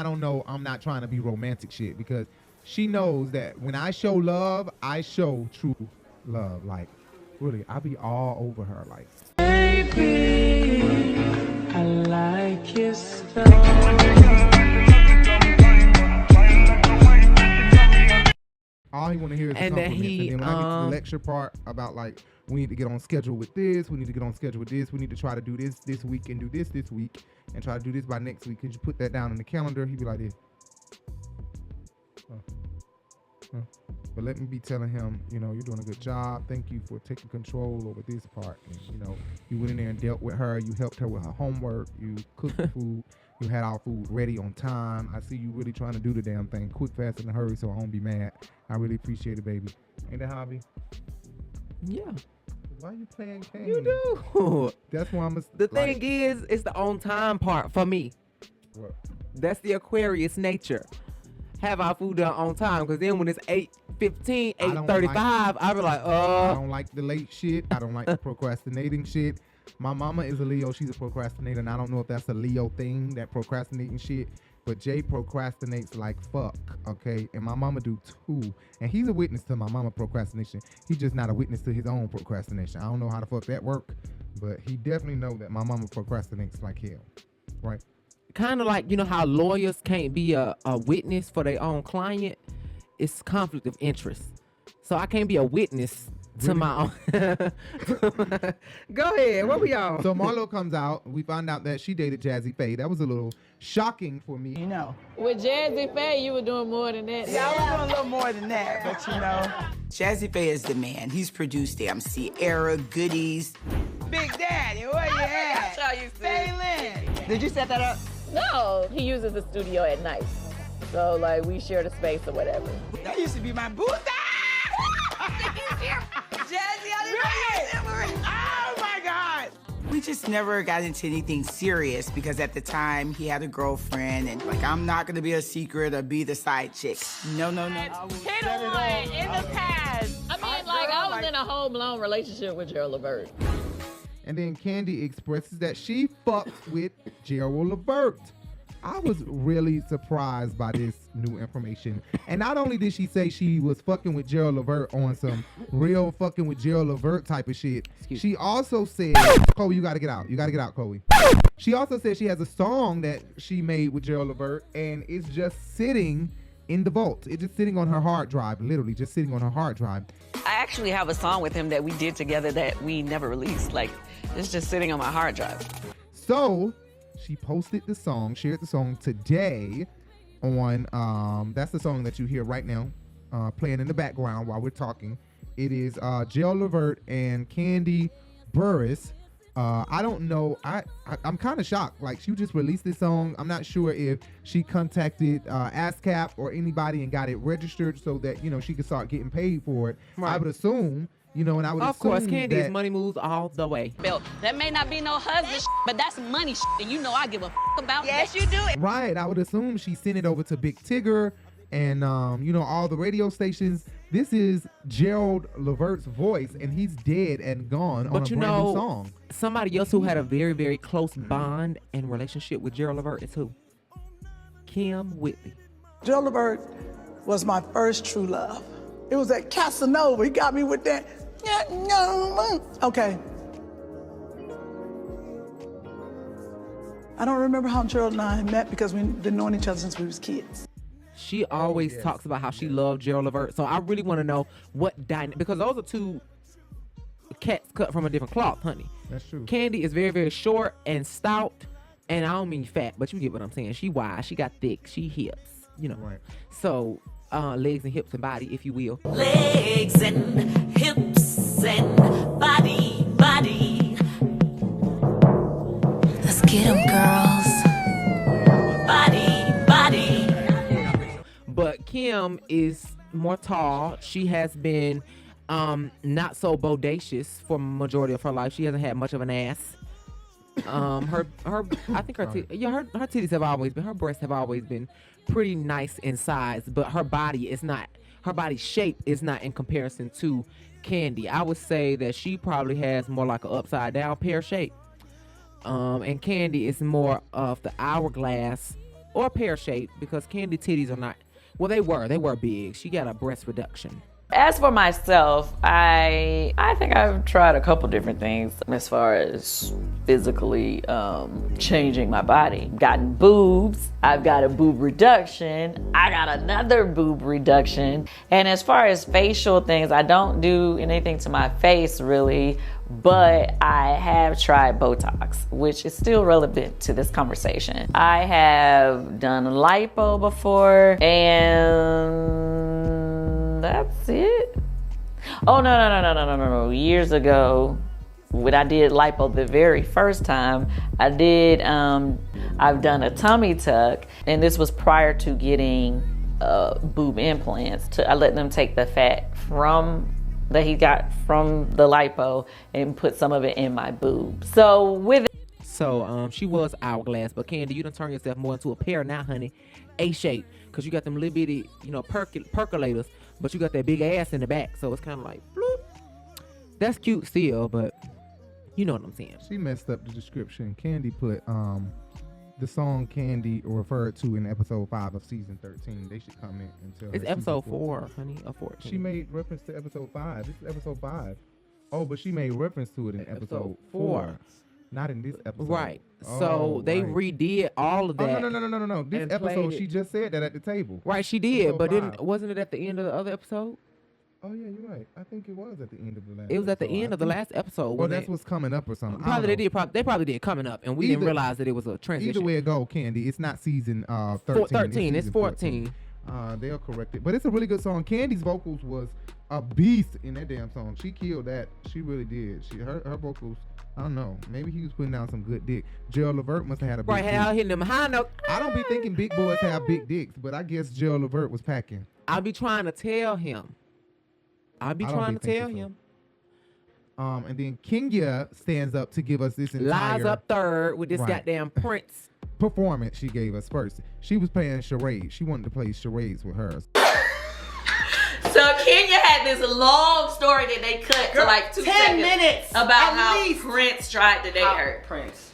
on no, I'm not trying to be romantic shit, because she knows that when I show love, I show true love. Like, really, I be all over her. Like, Baby, I like your stuff. all he want to hear is And the then compliments. he, And then when I get to the lecture part about, like, we need to get on schedule with this, we need to get on schedule with this, we need to try to do this week and do this week and try to do this by next week. Could you put that down in the calendar? He'd be like this. But let me be telling him, you're doing a good job. Thank you for taking control over this part. And, you went in there and dealt with her. You helped her with her homework. You cooked the food. You had our food ready on time. I see you really trying to do the damn thing quick, fast, in a hurry, so I won't be mad. I really appreciate it, baby. Ain't that hobby? Yeah. Why you playing games? You do. That's why I'm The thing is, it's the on time part for me. What? That's the Aquarius nature. Have our food done on time, because then when it's 8:15, 8:35, I be like, I don't like the late shit. I don't like the procrastinating shit. My mama is a Leo. She's a procrastinator, and I don't know if that's a Leo thing, that procrastinating shit. But Jay procrastinates like fuck, okay? And my mama do too. And he's a witness to my mama procrastination. He's just not a witness to his own procrastination. I don't know how the fuck that work, but he definitely know that my mama procrastinates like hell, right? kind of like, how lawyers can't be a witness for their own client. It's conflict of interest. So I can't be a witness to my own. Go ahead. What we on? So Marlo comes out. We find out that she dated Jazzy Faye. That was a little shocking for me. With Jazzy Faye, you were doing more than that. Yeah, I was doing a little more than that, but Jazzy Faye is the man. He's produced them Sierra Goodies. Big Daddy, where you at? That's how you see it. Did you set that up? No, he uses the studio at night. So, we share the space or whatever. That used to be my booth. Jazzy, oh my God. We just never got into anything serious because at the time he had a girlfriend and I'm not gonna be a secret or be the side chick. No. Hit on in the past. I mean, I was in a whole-blown relationship with Gerald Levert. And then Kandi expresses that she fucks with Gerald Levert. I was really surprised by this new information. And not only did she say she was fucking with Gerald Levert on some real fucking with Gerald Levert type of shit, she also said, Chloe, you gotta get out. You gotta get out, Chloe. She also said she has a song that she made with Gerald Levert, and it's just sitting in the vault. It's just sitting on her hard drive, literally just sitting on her hard drive. I actually have a song with him that we did together that we never released. Like, it's just sitting on my hard drive. So she posted the song, shared the song today on, that's the song that you hear right now, playing in the background while we're talking. It is Gerald Levert and Kandi Burruss. I don't know. I'm kind of shocked. Like, she just released this song. I'm not sure if she contacted ASCAP or anybody and got it registered so that, you know, she could start getting paid for it. Right. I would assume, you know, and I would of assume course, Kandi is that money moves all the way. Bill, that may not be no husband but that's money and you know I give a about yes, that. You do it. Right. I would assume she sent it over to Big Tigger and, you know, all the radio stations. This is Gerald Levert's voice, and he's dead and gone on a brand new song. Somebody else who had a very, very close bond and relationship with Gerald Levert is who? Kim Whitley. Gerald Levert was my first true love. It was at Casanova. He got me with that. Okay. I don't remember how Gerald and I had met because we've been knowing each other since we was kids. She always talks about how she loved Gerald Levert. So I really want to know what dynamic, because those are two cats cut from a different cloth, honey. That's true. Kandi is very, very short and stout, and I don't mean fat, but you get what I'm saying. She wide, she got thick, she hips, you know. Right. So legs and hips and body, if you will. Legs and hips and body. Let's get 'em, girls. Body. But Kim is more tall. She has been not so bodacious for majority of her life. She hasn't had much of an ass. I think her titties have always been, her breasts have always been pretty nice in size, but her body is not. Her body shape is not in comparison to Kandi. I would say that she probably has more like an upside down pear shape. And Kandi is more of the hourglass or pear shape, because Kandi titties are not. Well, they were big. She got a breast reduction. As for myself, I think I've tried a couple different things as far as physically changing my body. Gotten boobs, I've got a boob reduction, I got another boob reduction. And as far as facial things, I don't do anything to my face really, but I have tried Botox, which is still relevant to this conversation. I have done lipo before, and that's it. Oh, no. Years ago, when I did lipo the very first time, I've done a tummy tuck, and this was prior to getting boob implants. I let them take the fat that he got from the lipo and put some of it in my boob. So she was hourglass, but Kandi, you done turn yourself more into a pear now, honey. A-shape, because you got them little bitty, you know, percolators, but you got that big ass in the back, so it's kind of like, bloop. That's cute still, but you know what I'm saying. She messed up the description. Kandi put the song Kandi referred to in episode 5 of season 13. They should comment and tell it's episode 4, honey, of 14. She made reference to episode 5. This is episode 5. Oh, but she made reference to it in episode 4. Not in this episode. Right. So they redid all of that. Oh, no. This episode, she just said that at the table. Right, she did, but wasn't it at the end of the other episode? Oh, yeah, you're right. I think it was at the end of the last It was at the end of the last episode. Well, that's what's coming up or something. They probably did coming up, and we didn't realize that it was a transition. Either way it go, Kandi, it's not season 13. 13, it's 14. They'll correct it. But it's a really good song. Kandi's vocals was a beast in that damn song. She killed that. She really did. Her vocals, I don't know. Maybe he was putting down some good dick. Gerald Levert must have had a big dick. Hitting them high notes. I don't be thinking big boys have big dicks, but I guess Gerald Levert was packing. I'll be trying to tell him. And then Kenya stands up to give us this entire lies up third with this goddamn Prince performance she gave us first. She was playing charades. She wanted to play charades with her. So Kenya had this long story that they cut to like 2 10 seconds minutes about how Prince tried to date her. Prince.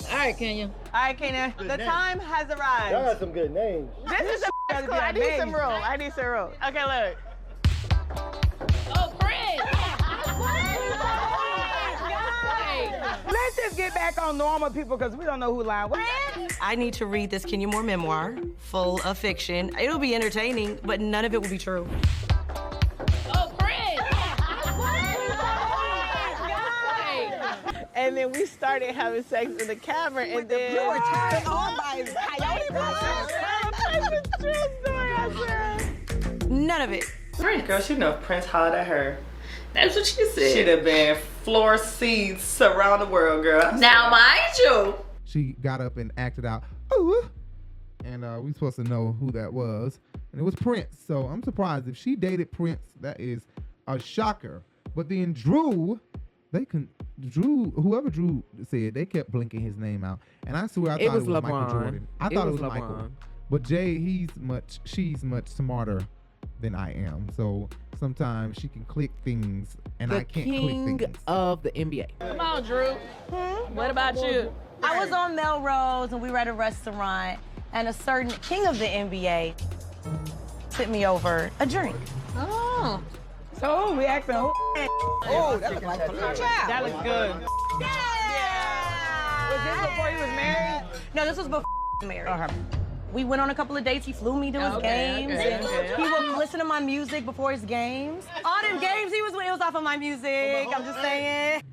All right, Kenya. All right, Kenya. The time has arrived. Y'all got some good names. This is Cool. I need some room. I need some room. Okay, look. Oh, Prince. Let's just get back on normal people because we don't know who lying. I need to read this Kenya Moore memoir, full of fiction. It'll be entertaining, but none of it will be true. Oh, Prince. And then we started having sex in the camera, and then You were turned on by coyote voices. None of it. Girl, she know if Prince hollered at her. That's what she said. She'd have been floor seats around the world, girl. Now, mind you. She got up and acted out, ooh, and we supposed to know who that was, and it was Prince. So I'm surprised if she dated Prince. That is a shocker. But then Drew, whoever Drew said, they kept blinking his name out, and I swear I thought it was Michael Jordan. I thought it was Michael, but Jay, she's much smarter than I am. So sometimes she can click things, and I can't click things. King of the NBA. Come on, Drew. What about you? I was on Melrose, and we were at a restaurant, and a certain king of the NBA sent me over a drink. Oh. So we asking who? Oh, that looks like a little child. that looks good. Was this before he was married? No, this was before he was married. We went on a couple of dates. He flew me to his games. And he would listen to my music before his games. All them games he was with, it was off of my music. I'm just saying.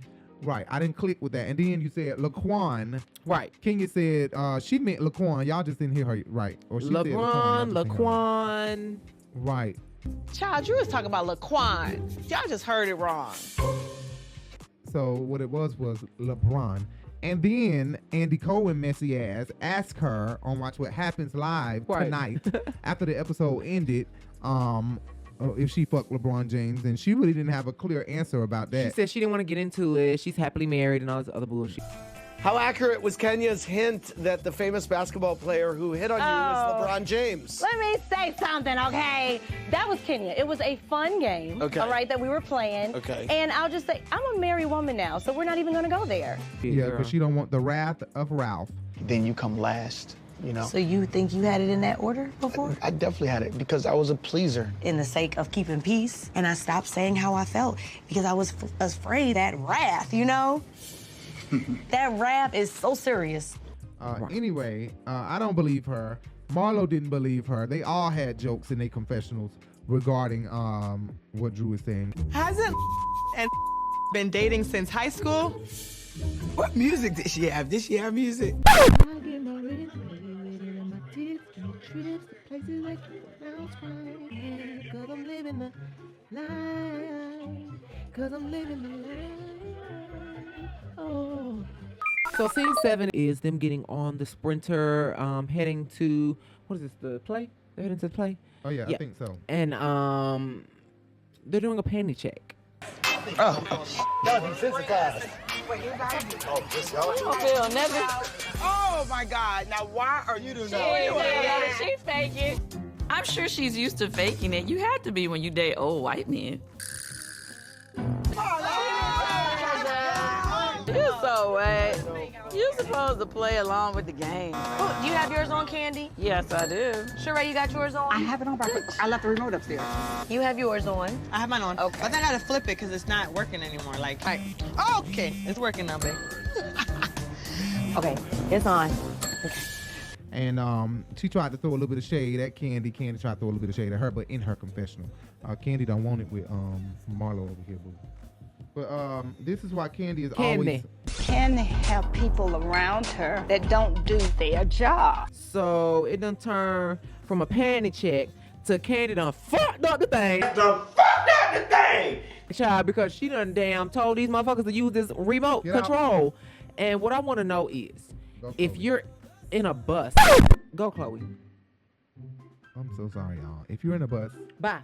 Right, I didn't click with that. And then you said Laquan. Right. Kenya said she meant Laquan. Y'all just didn't hear her right. Or she said Laquan. Right. Child, Drew was talking about Laquan. Y'all just heard it wrong. So what it was LeBron. And then Andy Cohen, messy ass, asked her on Watch What Happens Live tonight after the episode ended, if she fucked LeBron James, and she really didn't have a clear answer about that. She said she didn't want to get into it. She's happily married and all this other bullshit. How accurate was Kenya's hint that the famous basketball player who hit on you was LeBron James? Let me say something, okay? That was Kenya. It was a fun game, all right, that we were playing. Okay. And I'll just say, I'm a married woman now, so we're not even gonna go there. Yeah, because she don't want the wrath of Ralph. Then you come last, you know. So you think you had it in that order before? I definitely had it because I was a pleaser. In the sake of keeping peace, and I stopped saying how I felt because I was afraid of that wrath, you know? That rap is so serious. Anyway, I don't believe her. Marlo didn't believe her. They all had jokes in their confessionals regarding what Drew was saying. Hasn't and been dating since high school? What music did she have? Did she have music? So scene 7 is them getting on the Sprinter, heading to, what is this, the play? They're heading to the play? Oh yeah, I think so. And they're doing a panty check. Oh, y'all desensitized. Oh my God! Now why are you doing that? She faking. I'm sure she's used to faking it. You have to be when you date old white men. You're so wet. You're supposed to play along with the game. Oh, do you have yours on, Kandi? Yes, I do. Sheree, you got yours on? I have it on, but I left the remote upstairs. You have yours on. I have mine on. Okay. But then I gotta flip it because it's not working anymore. Like, okay, it's working now, babe. Okay, it's on. And she tried to throw a little bit of shade at Kandi. Kandi tried to throw a little bit of shade at her, but in her confessional. Kandi don't want it with Marlo over here, boo. But this is why Kandi is always... Kandi have people around her that don't do their job. So it done turned from a panty check to Kandi done fucked up the thing. Child, because she done damn told these motherfuckers to use this remote control. And what I want to know is, if you're in a bus, go Chloe. I'm so sorry, y'all. If you're in a bus... Bye.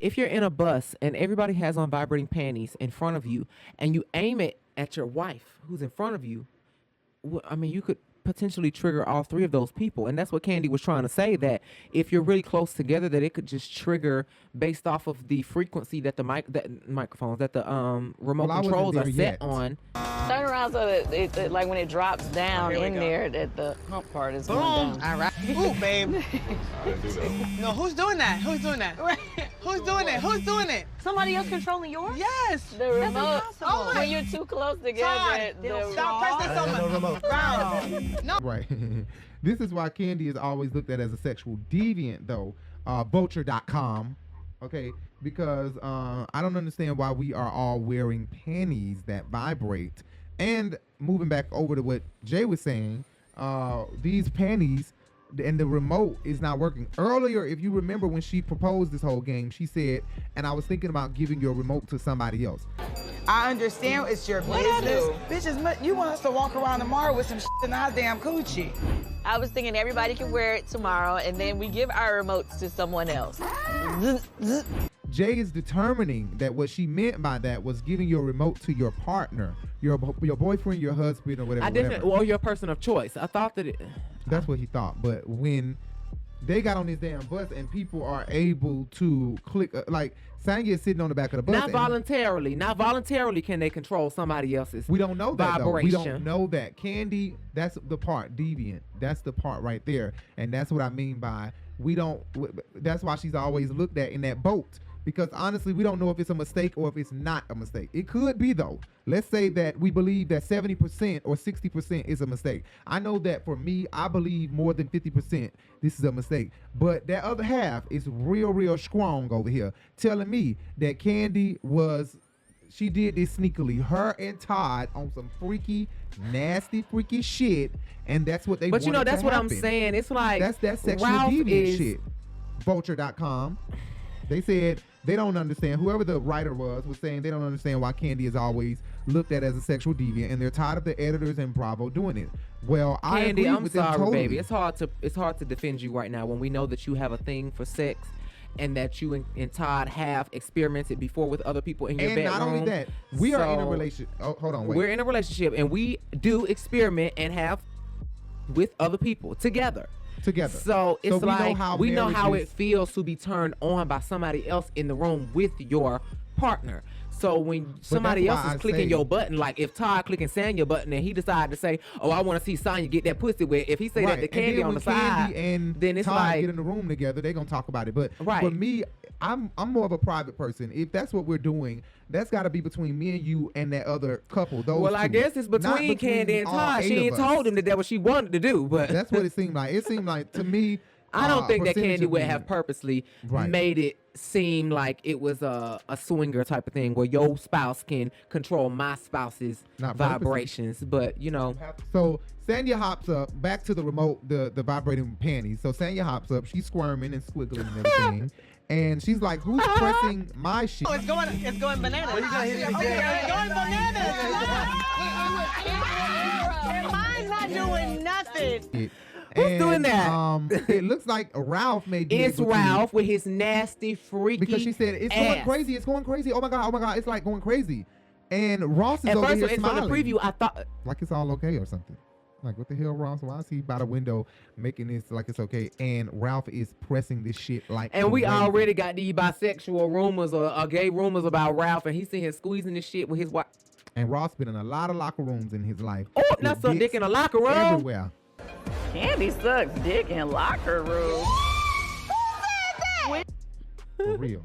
If you're in a bus and everybody has on vibrating panties in front of you and you aim it at your wife who's in front of you, I mean, you could potentially trigger all three of those people. And that's what Kandi was trying to say, that if you're really close together, that it could just trigger based off of the frequency that the remote controls are set on. Turn around, down so that it like when it drops down in there, that the hump part is going down. All right. Ooh, babe. No, who's doing that? Who's doing that? Who's doing it? Who's doing it? Somebody else controlling yours? Yes. The That's remote. impossible. When you're too close together, Stop pressing so much. No. Right. This is why Kandi is always looked at as a sexual deviant, though. Vulture.com. Okay, because I don't understand why we are all wearing panties that vibrate. And moving back over to what Jay was saying, these panties and the remote is not working. Earlier, if you remember when she proposed this whole game, she said, and I was thinking about giving your remote to somebody else. I understand it's your business. Bitches, you want us to walk around tomorrow with some shit in our damn coochie. I was thinking everybody can wear it tomorrow, and then we give our remotes to someone else. Jay is determining that what she meant by that was giving your remote to your partner, your boyfriend, your husband, or whatever. Or your person of choice. I thought that that's what he thought. But when they got on this damn bus and people are able to click, like Tanya is sitting on the back of the bus. Not voluntarily can they control somebody else's We don't know that, though. We vibration. don't know that. Kandi, that's the part, deviant. That's the part right there. And that's what I mean by we don't, that's why she's always looked at in that boat. Because honestly, we don't know if it's a mistake or if it's not a mistake. It could be, though. Let's say that we believe that 70% or 60% is a mistake. I know that for me, I believe more than 50% this is a mistake. But that other half is real strong over here, telling me that Kandi she did this sneakily. Her and Todd on some freaky, nasty, freaky shit. And that's what they But you know, wanted that's to what I'm happen. saying. It's like That's that sexual Ralph deviant shit. Vulture.com. They said they don't understand. Whoever the writer was saying they don't understand why Kandi is always looked at as a sexual deviant, and they're tired of the editors and Bravo doing it. Well, I Kandi, agree I'm with them sorry, totally. baby. It's hard to defend you right now when we know that you have a thing for sex, and that you and Todd have experimented before with other people in your And bedroom. not only that, we are in a relationship. Oh, hold on, wait. We're in a relationship, and we do experiment and have with other people together. So it's we know how it feels to be turned on by somebody else in the room with your partner. So when somebody else is clicking your button, like if Todd clicking Sanya button and he decided to say, "Oh, I want to see Sanya get that pussy wet," if he say that to Kandi on the side, and then it's Todd like get in the room together, they're gonna talk about it. But for me, I'm more of a private person. If that's what we're doing, that's got to be between me and you and that other couple. Those I two. guess it's Not between Kandi and all Todd. 8 She of ain't us. told him that that's what she wanted to do, but That's what it seemed like. It seemed like to me. I don't think that percentage Kandi of would men- have purposely Right. made it seem like it was a swinger type of thing where your spouse can control my spouse's Not purposely. vibrations. But, you know. So Sanya hops up, back to the remote, the vibrating panties. So Sanya hops up, she's squirming and squiggling and everything. And she's like, who's pressing my shit? Oh, it's going bananas. Well, you gotta hit it Okay, again. it's going bananas. And mine's not doing nothing. Who's doing that? It looks like Ralph may be. It's Ralph with his nasty, freaky Because she said, it's going crazy, it's going crazy. Oh my God, it's like going crazy. And Ross is At over first, here it's smiling. from the preview, I thought. Like it's all okay or something. Like, what the hell, Ross? Why is he by the window making this like it's okay? And Ralph is pressing this shit like And we crazy. already got these bisexual rumors or gay rumors about Ralph, and he's sitting here squeezing this shit with his wife. And Ross been in a lot of locker rooms in his life. Oh, not some dick in a locker room. Everywhere. Kandi sucks dick in locker room. For real.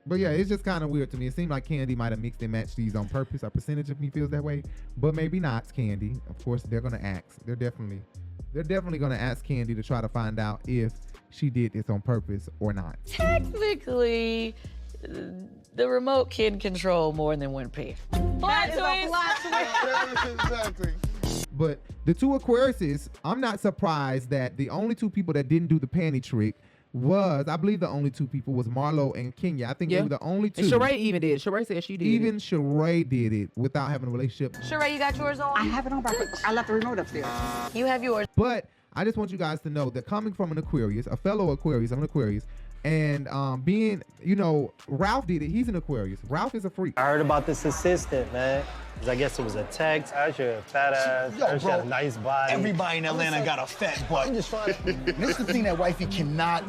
But yeah, it's just kind of weird to me. It seemed like Kandi might have mixed and matched these on purpose. A percentage of me feels that way, but maybe not. Kandi, of course, they're gonna ask. They're definitely gonna ask Kandi to try to find out if she did this on purpose or not. Technically, the remote can control more than one pair. Exactly. But the two Aquariuses, I'm not surprised that the only two people that didn't do the panty trick was, I believe the only two people was Marlo and Kenya. I think they were the only two. And Sheree even did. Sheree said she did. Even Sheree did it without having a relationship. Sheree, you got yours on? I have it on, but I left the remote upstairs. You have yours. But I just want you guys to know that coming from an Aquarius, a fellow Aquarius, I'm an Aquarius, and being, Ralph did it. He's an Aquarius. Ralph is a freak. I heard about this assistant, man. 'Cause I guess it was a text. I heard you a fat ass. I heard you had a nice body. Everybody in Atlanta got a fat butt. I'm just trying to. This is the thing that wifey cannot.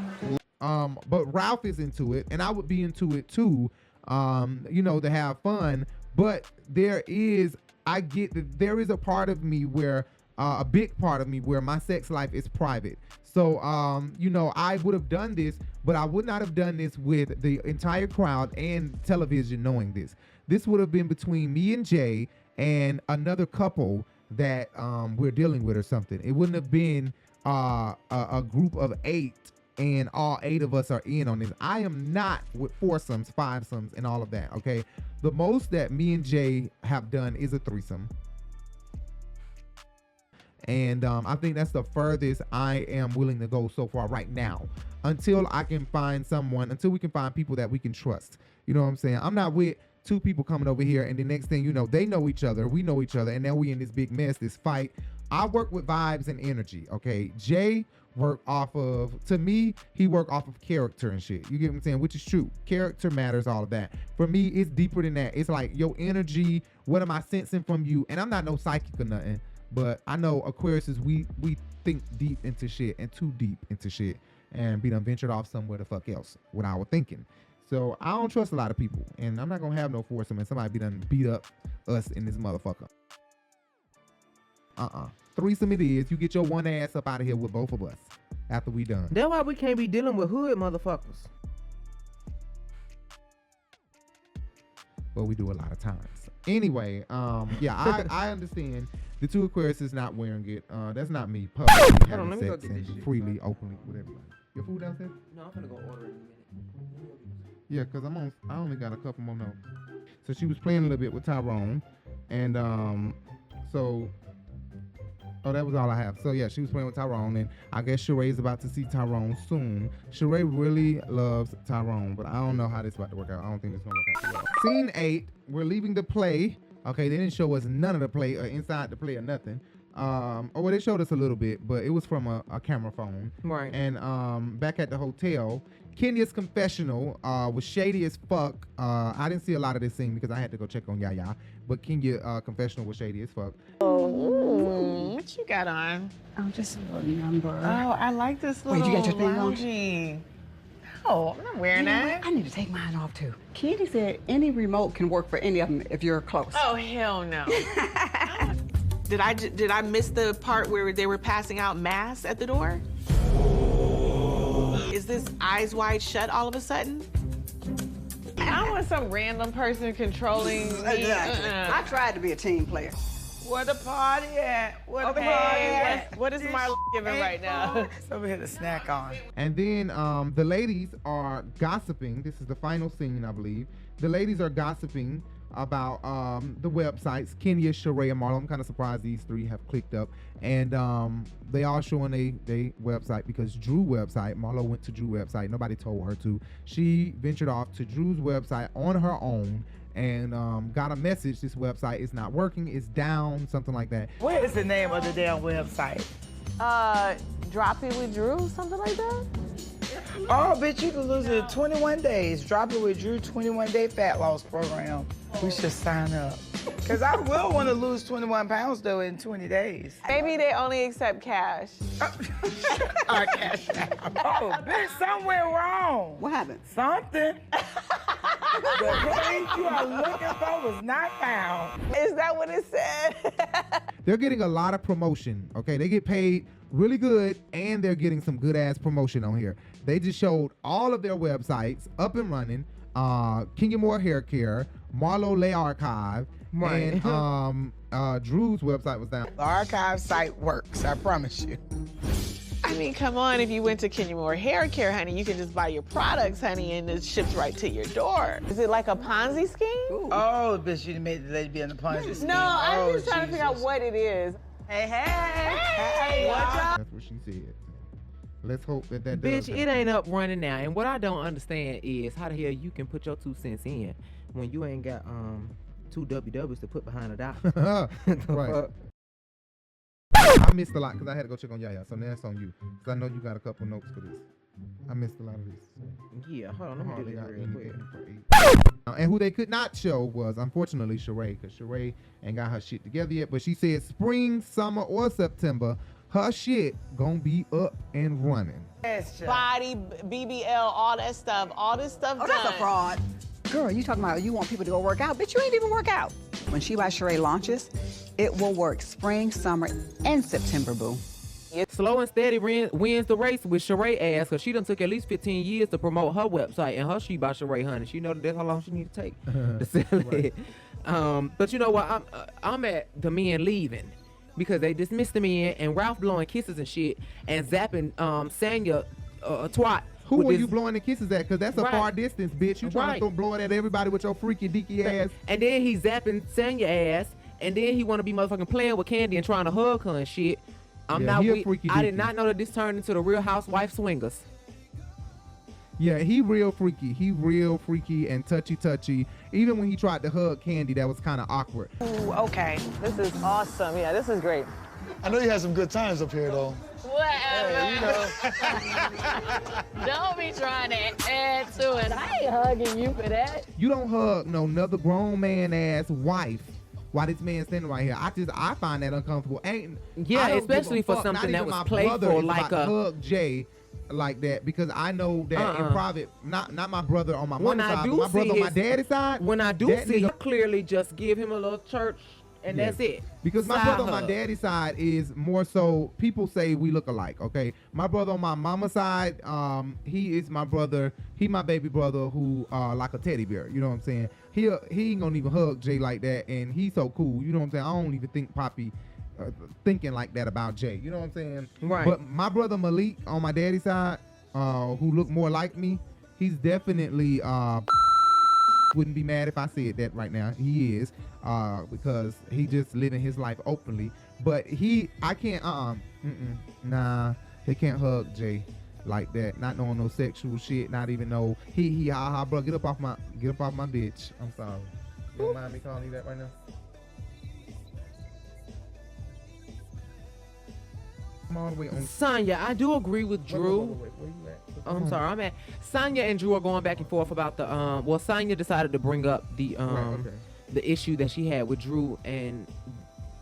But Ralph is into it, and I would be into it too. To have fun. But there is a part of me where a big part of me where my sex life is private. So, you know, I would have done this, but I would not have done this with the entire crowd and television knowing this. This would have been between me and Jay and another couple that we're dealing with or something. It wouldn't have been a group of 8 and all 8 of us are in on this. I am not with foursomes, fivesomes, and all of that, okay? The most that me and Jay have done is a threesome. And I think that's the furthest I am willing to go so far right now, until we can find people that we can trust. You know what I'm saying? I'm not with 2 people coming over here and the next thing you know, they know each other, we know each other, and now we in this big mess, this fight. I work with vibes and energy, okay? Jay work off of, to me, he work off of character and shit. You get what I'm saying? Which is true. Character matters, all of that. For me, it's deeper than that. It's like your energy, what am I sensing from you? And I'm not no psychic or nothing. But I know Aquariuses, we think deep into shit and too deep into shit and be done ventured off somewhere the fuck else with our thinking. So I don't trust a lot of people, and I'm not gonna have no foursome and somebody be done beat up us in this motherfucker. Threesome it is. You get your one ass up out of here with both of us after we done. That's why we can't be dealing with hood motherfuckers. Well, we do a lot of times. Anyway, yeah, I understand. The 2 Aquariuses not wearing it. That's not me. Publicly having sex and freely, openly with everybody. Your food downstairs? No, I'm gonna go order it in a minute. Yeah, cause I only got a couple more notes. So she was playing a little bit with Tyrone, and that was all I have. So yeah, she was playing with Tyrone, and I guess Sheree's about to see Tyrone soon. Sheree really loves Tyrone, but I don't know how this is about to work out. I don't think this is gonna work out too well. Scene 8, we're leaving the play. Okay, they didn't show us none of the play or inside the play or nothing. Well, they showed us a little bit, but it was from a camera phone. Right. And back at the hotel, Kenya's confessional was shady as fuck. I didn't see a lot of this scene because I had to go check on Yaya, but Kenya's confessional was shady as fuck. What you got on? Oh, just a little number. Oh, I like this little Wait, you got your thing loungy. Oh, I'm not wearing that. I need to take mine off too. Kandi said any remote can work for any of them if you're close. Oh, hell no. Did I miss the part where they were passing out masks at the door? Is this eyes wide shut all of a sudden? I don't want some random person controlling me. Exactly. I tried to be a team player. Where the party at? Where the party at? What is Marlo giving right now? It's over here to snack on. And then the ladies are gossiping. This is the final scene, I believe. The ladies are gossiping about the websites. Kenya, Sheree, and Marlo. I'm kind of surprised these 3 have clicked up. And they all showing their website because Drew website, Marlo went to Drew website. Nobody told her to. She ventured off to Drew's website on her own and got a message. This website is not working. It's down, something like that. What is the name of the damn website? Drop It with Drew, something like that? Oh, bitch, you can lose it in 21 days. Drop It with Drew 21-day fat loss program. We should sign up. Because I will want to lose 21 pounds, though, in 20 days. Maybe they only accept cash. Our cash app. Oh, bitch, something went wrong. What happened? Something. The page you are looking for was not found. Is that what it said? They're getting a lot of promotion, okay? They get paid really good, and they're getting some good-ass promotion on here. They just showed all of their websites up and running. Kenya Moore Hair Care, Marlo Lay Archive, right. And Drew's website was down. The archive site works, I promise you. I mean, come on, if you went to Kenya Moore Hair Care, honey, you can just buy your products, honey, and it ships right to your door. Is it like a Ponzi scheme? Ooh. Oh, bitch, you made the lady be in the Ponzi scheme. No, I'm just trying to figure out what it is. Hey, what's up? That's what she said. Let's hope that does. Bitch, it ain't up running now. And what I don't understand is how the hell you can put your 2 cents in when you ain't got 2 WWs to put behind a dollar. Right. I missed a lot because I had to go check on Yaya, so now it's on you. Because I know you got a couple notes for this. I missed a lot of this. Yeah, hold on, let me do this real quick. And who they could not show was, unfortunately, Sheree, because Sheree ain't got her shit together yet. But she said spring, summer, or September, her shit gonna be up and running. Body, BBL, all that stuff, all this stuff done. That's a fraud. Girl, you talking about you want people to go work out? Bitch, you ain't even work out. When She by Sheree launches, it will work spring, summer, and September, boo. Slow and Steady wins the race with Sheree ass, because she done took at least 15 years to promote her website and her She by Sheree, honey. She know that's how long she need to take to sell it. But you know what? I'm at the men leaving because they dismissed the men and Ralph blowing kisses and shit and zapping Sanya twat. Who are you blowing the kisses at? Because that's a far distance, bitch. You trying to blow it at everybody with your freaky deaky ass. And then he's zapping Sanya ass, and then he want to be motherfucking playing with Kandi and trying to hug her and shit. I did not know that this turned into the Real Housewife swingers. Yeah, he real freaky. He real freaky and touchy. Even when he tried to hug Kandi, that was kind of awkward. Ooh, okay. This is awesome. Yeah, this is great. I know you had some good times up here, though. Whatever. Don't be trying to add to it. I ain't hugging you for that. You don't hug no another grown man ass wife while this man standing right here. I find that uncomfortable. Especially for something that was playful, like a hug Jay like that, because I know that in private, not my brother on my mama's side, but my brother on my daddy's side. When I do see him, clearly just give him a little church. And that's it. Because my brother on my daddy's side is more so, people say we look alike, okay? My brother on my mama's side, he is my brother. He my baby brother who like a teddy bear, you know what I'm saying? He ain't gonna even hug Jay like that, and he's so cool, you know what I'm saying? I don't even think Poppy thinking like that about Jay, you know what I'm saying? Right. But my brother Malik on my daddy's side, who look more like me, he's definitely... wouldn't be mad if I said that right now. He is, because he just living his life openly. But I can't, nah, he can't hug Jay like that. Not knowing no sexual shit. Not even know he ha ha, bro. Get up off my bitch. I'm sorry. You don't mind me calling you that right now? I'm all the way on. Sonya, I do agree with Drew. Wait, where you at? I'm sorry, I'm at Sonya and Drew are going back and forth about the well, Sonya decided to bring up the the issue that she had with Drew and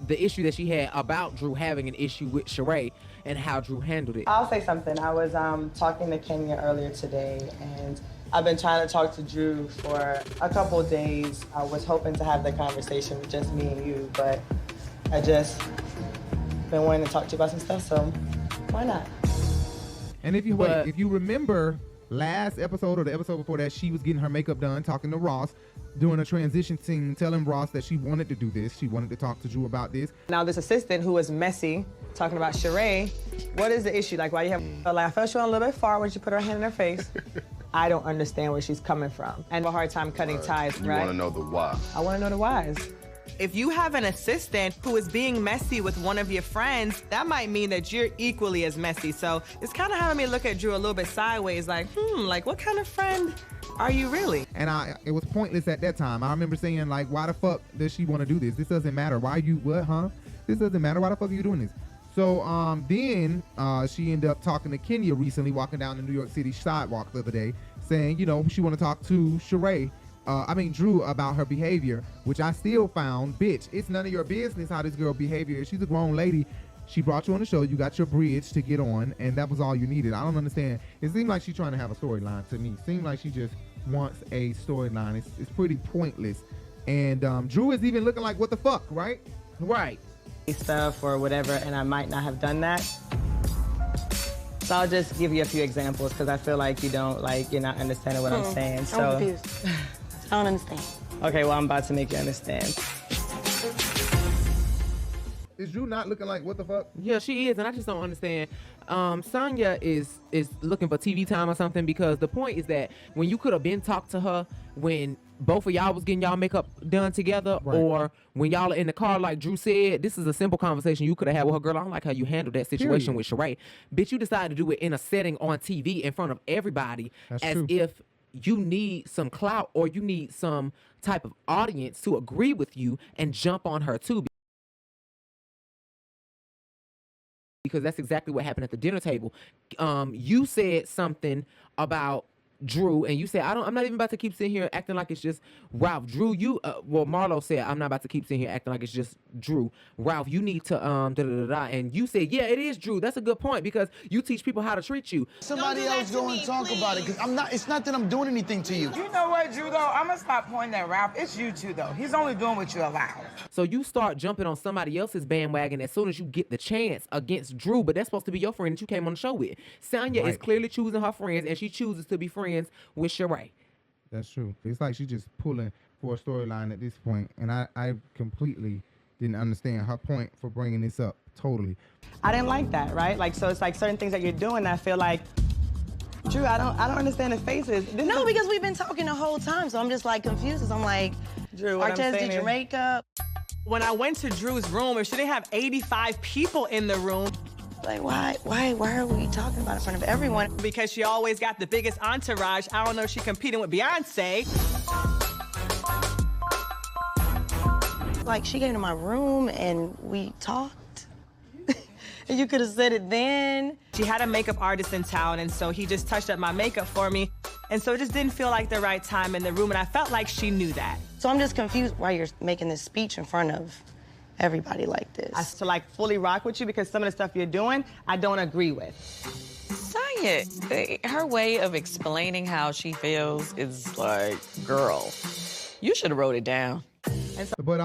the issue that she had about Drew having an issue with Sheree and how Drew handled it. I'll say something. I was talking to Kenya earlier today, and I've been trying to talk to Drew for a couple of days. I was hoping to have the conversation with just me and you, but I just been wanting to talk to you about some stuff, so why not? And if you remember last episode or the episode before that, she was getting her makeup done, talking to Ross, doing a transition scene, telling Ross that she wanted to do this. She wanted to talk to Drew about this. Now this assistant who is messy, talking about Sheree, what is the issue? Like, why you have, like, I felt she went a little bit far when she put her hand in her face. I don't understand where she's coming from. And have a hard time cutting ties, right? You want to know the why. I want to know the whys. If you have an assistant who is being messy with one of your friends, that might mean that you're equally as messy. So it's kind of having me look at Drew a little bit sideways, like, like, what kind of friend are you really? And it was pointless at that time. I remember saying, like, why the fuck does she want to do this? This doesn't matter. Why you, what, huh? This doesn't matter. Why the fuck are you doing this? So then she ended up talking to Kenya recently, walking down the New York City sidewalk the other day, saying, you know, she want to talk to Drew about her behavior, which I still found, bitch, it's none of your business how this girl behavior is. She's a grown lady. She brought you on the show. You got your bridge to get on, and that was all you needed. I don't understand. It seemed like she's trying to have a storyline to me. It seemed like she just wants a storyline. It's pretty pointless. And Drew is even looking like, what the fuck, right? Right. Stuff or whatever, and I might not have done that. So I'll just give you a few examples because I feel like you're not understanding what I'm saying. So. I'm confused. I don't understand. Okay, well, I'm about to make you understand. Is Drew not looking like what the fuck? Yeah, she is, and I just don't understand. Sonya is looking for TV time or something, because the point is that when you could have been talked to her when both of y'all was getting y'all makeup done together, right, or when y'all are in the car, like Drew said, this is a simple conversation you could have had with her. Girl, I don't like how you handled that situation with Sheree. Bitch, you decided to do it in a setting on TV in front of everybody. That's as true. If you need some clout or you need some type of audience to agree with you and jump on her too. Because that's exactly what happened at the dinner table. You said something about Drew, and you said, I'm not even about to keep sitting here acting like it's just Ralph. Drew, Marlo said, I'm not about to keep sitting here acting like it's just Drew. Ralph, you need to, and you said, yeah, it is Drew. That's a good point, because you teach people how to treat you. Somebody else go and talk about it, because it's not that I'm doing anything to you. You know what, Drew, though? I'm gonna stop pointing at Ralph. It's you two, though. He's only doing what you allow. So you start jumping on somebody else's bandwagon as soon as you get the chance against Drew, but that's supposed to be your friend that you came on the show with. Sonya is clearly choosing her friends, and she chooses to be friends with Sheree. That's true. It's like she's just pulling for a storyline at this point, and I completely didn't understand her point for bringing this up. Totally. I didn't like that, right? Like, so it's like certain things that you're doing, I feel like, Drew, I don't understand the faces. No, because we've been talking the whole time, so I'm just like confused. I'm like, Drew, what I'm Artez, saying did your is- makeup? When I went to Drew's room, if she didn't have 85 people in the room, like, why are we talking about it in front of everyone? Because she always got the biggest entourage. I don't know if she's competing with Beyonce. Like, she came to my room and we talked. And you could have said it then. She had a makeup artist in town, and so he just touched up my makeup for me. And so it just didn't feel like the right time in the room, and I felt like she knew that. So I'm just confused why you're making this speech in front of everybody like this. I to like fully rock with you because some of the stuff you're doing, I don't agree with. Tanya, her way of explaining how she feels is like, girl, you should have wrote it down. But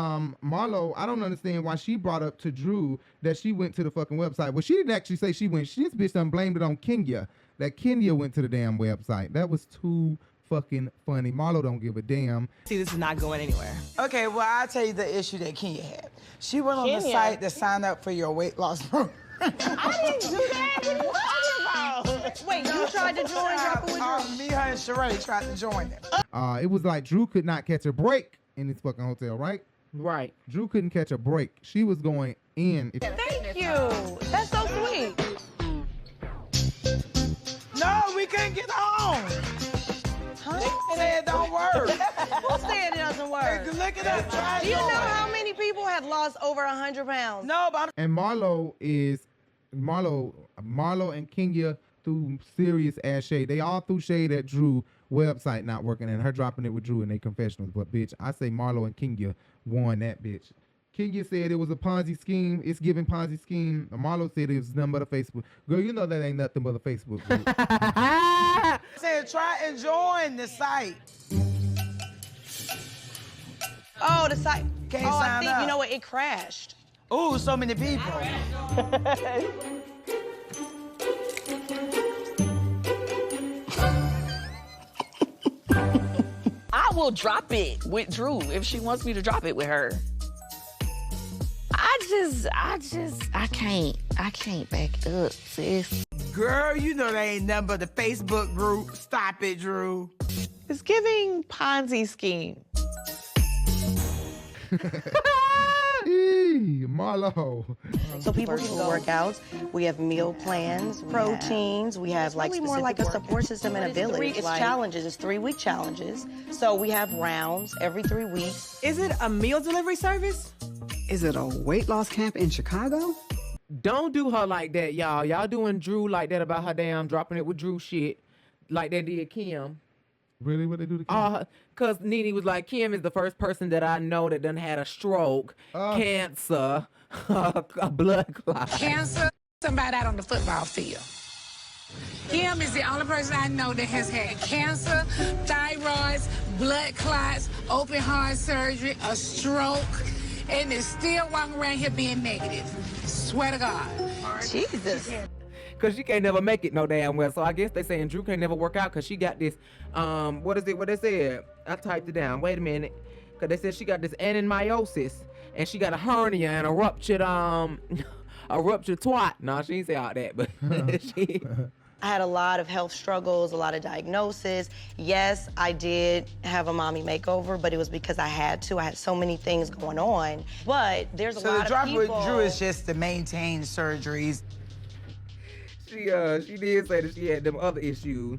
Marlo, I don't understand why she brought up to Drew that she went to the fucking website. Well, she didn't actually say she went. This bitch done blamed it on Kenya. That Kenya went to the damn website. That was too fucking funny. Marlo don't give a damn. See, this is not going anywhere. Okay, well, I'll tell you the issue that Kenya had. She went on the Kenya? site to sign up for your weight loss program. I didn't do that. What are you talking about? Wait, you tried to join Drop It with Drew? Me, her, and Sheree tried to join it. It was like Drew could not catch a break in this fucking hotel, right? Right. Drew couldn't catch a break. She was going in. Thank you. That's so sweet. No, we couldn't get home. Huh? They said it don't work. Who said it doesn't work? Look it up. Try Do you know how many people have lost over 100 pounds? No, but And Marlo and Kenya threw serious ass shade. They all threw shade at Drew website not working and her dropping it with Drew in their confessionals. But bitch, I say Marlo and Kenya won that bitch. Kenya said it was a Ponzi scheme. It's giving Ponzi scheme. Marlo said it was nothing but a Facebook. Girl, you know that ain't nothing but a Facebook group. said try and join the site. Oh, the site. Can't I sign think, up. you know what, it crashed. Ooh, so many people. I will drop it with Drew if she wants me to drop it with her. I can't back it up, sis. Girl, you know that ain't nothing but the Facebook group. Stop it, Drew. It's giving Ponzi scheme. Marlo. So people can go workouts. We have meal plans, proteins. We have like more like a support system and a village. It's challenges. It's 3-week challenges. So we have rounds every 3 weeks. Is it a meal delivery service? Is it a weight loss camp in Chicago? Don't do her like that, y'all. Y'all doing Drew like that about her damn dropping it with Drew shit like they did Kim. Really? What they do to Kim? Because Nene was like, Kim is the first person that I know that done had a stroke, cancer, a blood clot. Cancer, somebody out on the football field. Kim is the only person I know that has had cancer, thyroids, blood clots, open heart surgery, a stroke, and is still walking around here being negative. Swear to God. Jesus. Because she can't never make it no damn well. So I guess they saying Drew can't never work out because she got this, what is it, what they said? I typed it down. Wait a minute. Because they said she got this anemiosis and she got a hernia and a ruptured twat. No, she didn't say all that, but she... I had a lot of health struggles, a lot of diagnosis. Yes, I did have a mommy makeover, but it was because I had to. I had so many things going on. But there's a lot of people... So the drop with Drew is just to maintain surgeries. She did say that she had them other issues.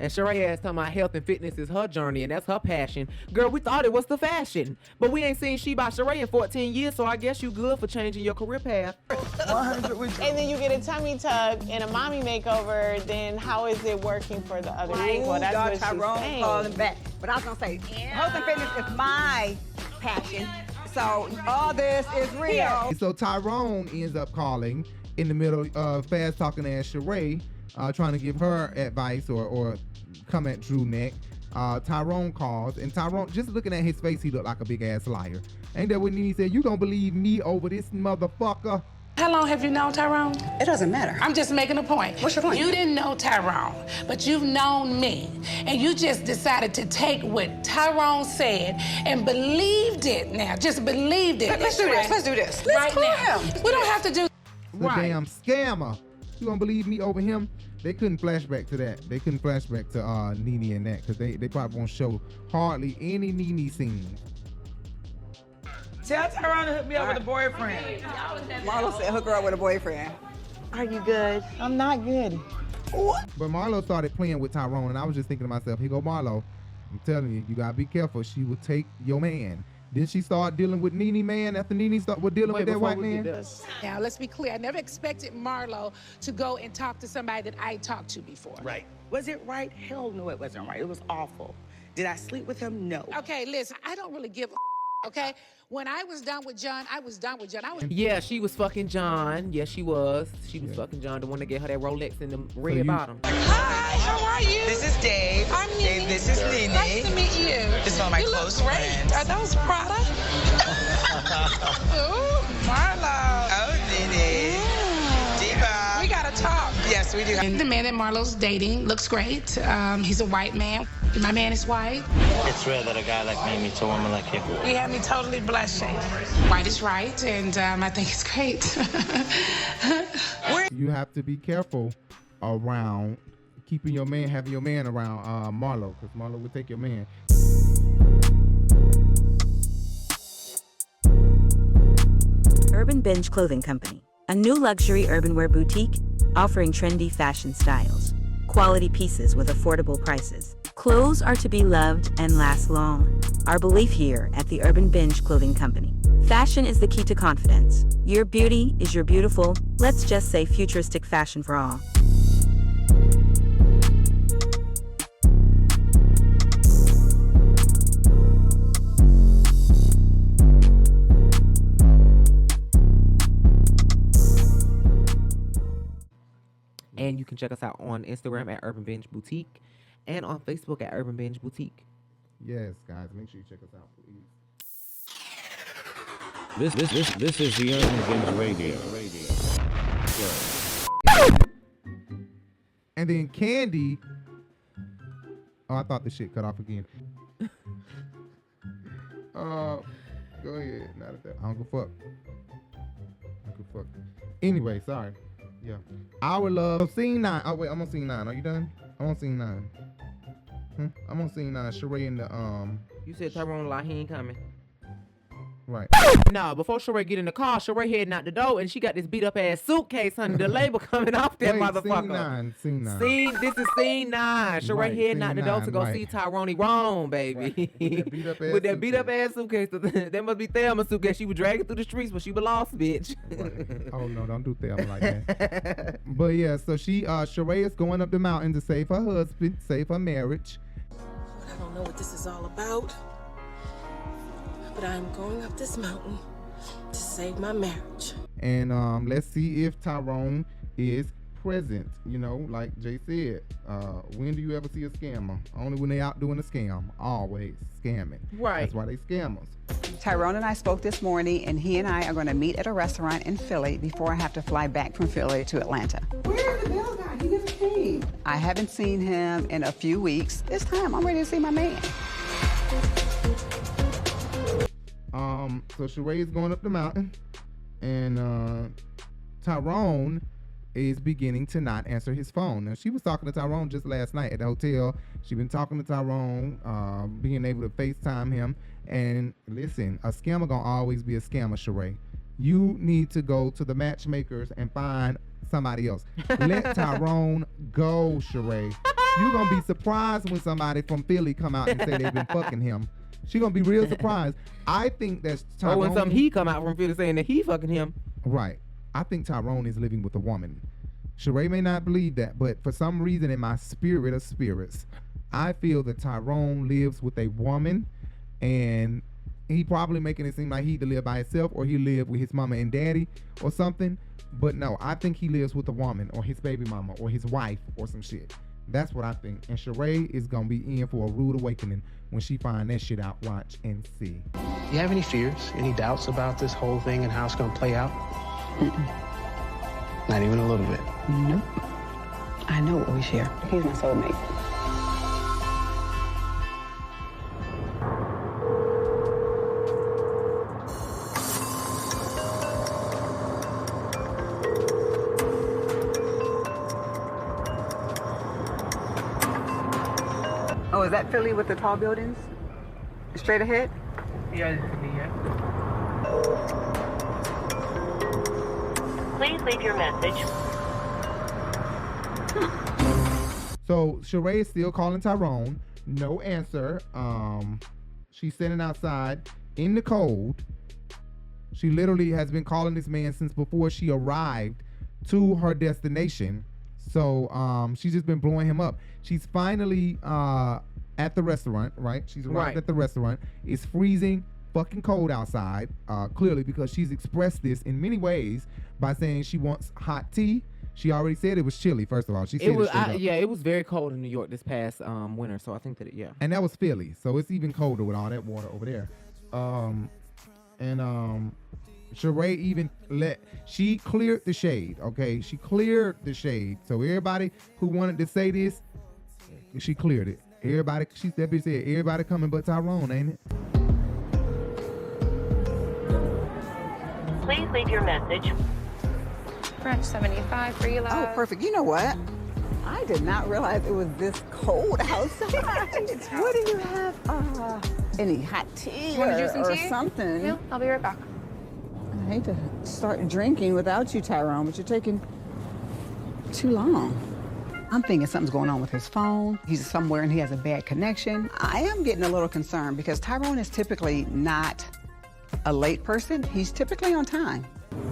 And Sheree asked talking about health and fitness is her journey, and that's her passion. Girl, we thought it was the fashion, but we ain't seen She by Sheree in 14 years, so I guess you good for changing your career path. 100 with you. And then you get a tummy tuck and a mommy makeover, then how is it working for the other people? That's what she's saying. Calling back. But I was gonna say, health and fitness is my passion. So all this is real. So Tyrone ends up calling in the middle of fast talking ass Sheree, trying to give her advice or come at Drew neck. Tyrone calls, and Tyrone, just looking at his face, he looked like a big ass liar. Ain't that what Nene said? You don't believe me over this motherfucker? How long have you known Tyrone? It doesn't matter. I'm just making a point. What's your point? You didn't know Tyrone, but you've known me. And you just decided to take what Tyrone said and believed it now. Just believed it. Let's do this. Let's do this. Let's call him. We don't have to do The damn scammer. You gonna believe me over him? They couldn't flashback to that. They couldn't flashback to Nene and that because they probably won't show hardly any Nene scenes. Tell Tyrone to hook me up with a boyfriend. Marlo said hook her up with a boyfriend. Are you good? I'm not good. But Marlo started playing with Tyrone, and I was just thinking to myself, here go Marlo. I'm telling you, you gotta be careful. She will take your man. Then she started dealing with Nene, man, after Nene was dealing with that white man. Now, let's be clear. I never expected Marlo to go and talk to somebody that I talked to before. Right. Was it right? Hell no, it wasn't right. It was awful. Did I sleep with him? No. Okay, listen, I don't really give a okay? When I was done with John, I was done with John. Yeah, she was fucking John. Yes, she was. She was fucking John, the one that gave her that Rolex and the red bottom. Hi, how are you? This is Dave. I'm Nene. Dave, this is Nene. Nice to meet you. This is one of my you close look great. friends. Are those Prada? Ooh, Marlo. Oh, Nene. Diva. We gotta talk. Yes, we do. The man that Marlo's dating looks great. He's a white man. My man is white. It's rare that a guy like me meets a woman like you. You have me totally blushing. White is right, and I think it's great. You have to be careful around keeping your man, having your man around Marlo, because Marlo would take your man. Urban Binge Clothing Company, a new luxury urban wear boutique offering trendy fashion styles, quality pieces with affordable prices. Clothes are to be loved and last long. Our belief here at the Urban Binge Clothing Company. Fashion is the key to confidence. Your beauty is your beautiful, let's just say futuristic fashion for all. And you can check us out on Instagram at Urban Binge Boutique and on Facebook at Urban Binge Boutique. Yes, guys, make sure you check us out, please. This is the Urban Binge Radio. And then Kandi. Oh, I thought the shit cut off again. Go ahead. Not that. I don't give a fuck. Anyway, sorry. Yeah. Our love. Scene 9. Oh, wait, I'm on scene 9. Are you done? I'm on scene 9. I'm on scene 9. Sheree and the You said Tyrone like he ain't coming. Right. No, before Sheree get in the car, Sheree heading out the door, and she got this beat up ass suitcase, honey. The label coming off that motherfucker. Scene 9. This is scene 9. Sheree Right, heading out the door to go right. see Tyrone wrong, baby. With that beat up ass suitcase. That must be Thelma's suitcase. She was dragging through the streets, but she was lost, bitch. Right. Oh no, don't do Thelma like that. But yeah, so Sheree is going up the mountain to save her husband, save her marriage. I don't know what this is all about, but I'm going up this mountain to save my marriage. And let's see if Tyrone is present. You know, like Jay said, when do you ever see a scammer? Only when they out doing a scam. Always scamming. Right. That's why they scammers. Tyrone and I spoke this morning, and he and I are going to meet at a restaurant in Philly before I have to fly back from Philly to Atlanta. Where's the bell guy? He never came. I haven't seen him in a few weeks. It's time. I'm ready to see my man. So Sheree is going up the mountain, and Tyrone is beginning to not answer his phone. Now, she was talking to Tyrone just last night at the hotel. She's been talking to Tyrone, being able to FaceTime him. And listen, a scammer gonna always be a scammer, Sheree. You need to go to the matchmakers and find somebody else. Let Tyrone go, Sheree. You're gonna be surprised when somebody from Philly come out and say they've been fucking him. She gonna be real surprised. I think that's Tyrone. Or when some he come out from Philly saying that he fucking him. Right. I think Tyrone is living with a woman. Sheree may not believe that, but for some reason in my spirit of spirits, I feel that Tyrone lives with a woman, and he probably making it seem like he either live by himself or he live with his mama and daddy or something. But no, I think he lives with a woman or his baby mama or his wife or some shit. That's what I think. And Sheree is going to be in for a rude awakening when she find that shit out. Watch and see. You have any fears, any doubts about this whole thing and how it's going to play out? Not even a little bit. Nope. I know what we share. He's my soulmate. Oh, is that Philly with the tall buildings? Straight ahead? Yeah. Please leave your message. So Sheree is still calling Tyrone. No answer. She's sitting outside in the cold. She literally has been calling this man since before she arrived to her destination. So she's just been blowing him up. She's finally at the restaurant, right? She's arrived at the restaurant. It's freezing fucking cold outside, clearly because she's expressed this in many ways by saying she wants hot tea. She already said it was chilly, first of all. She said it was it was very cold in New York this past winter, so I think that And that was Philly, so it's even colder with all that water over there. Sheree even she cleared the shade, okay? She cleared the shade. So everybody who wanted to say this, she cleared it. Everybody, she said, everybody coming but Tyrone, ain't it? Please leave your message. French 75 for you, love. Oh, perfect. You know what? I did not realize it was this cold outside. What do you have? Any hot tea You want to do some or tea? something? No, I'll be right back. I hate to start drinking without you, Tyrone, but you're taking too long. I'm thinking something's going on with his phone. He's somewhere and he has a bad connection. I am getting a little concerned because Tyrone is typically not a late person. He's typically on time. I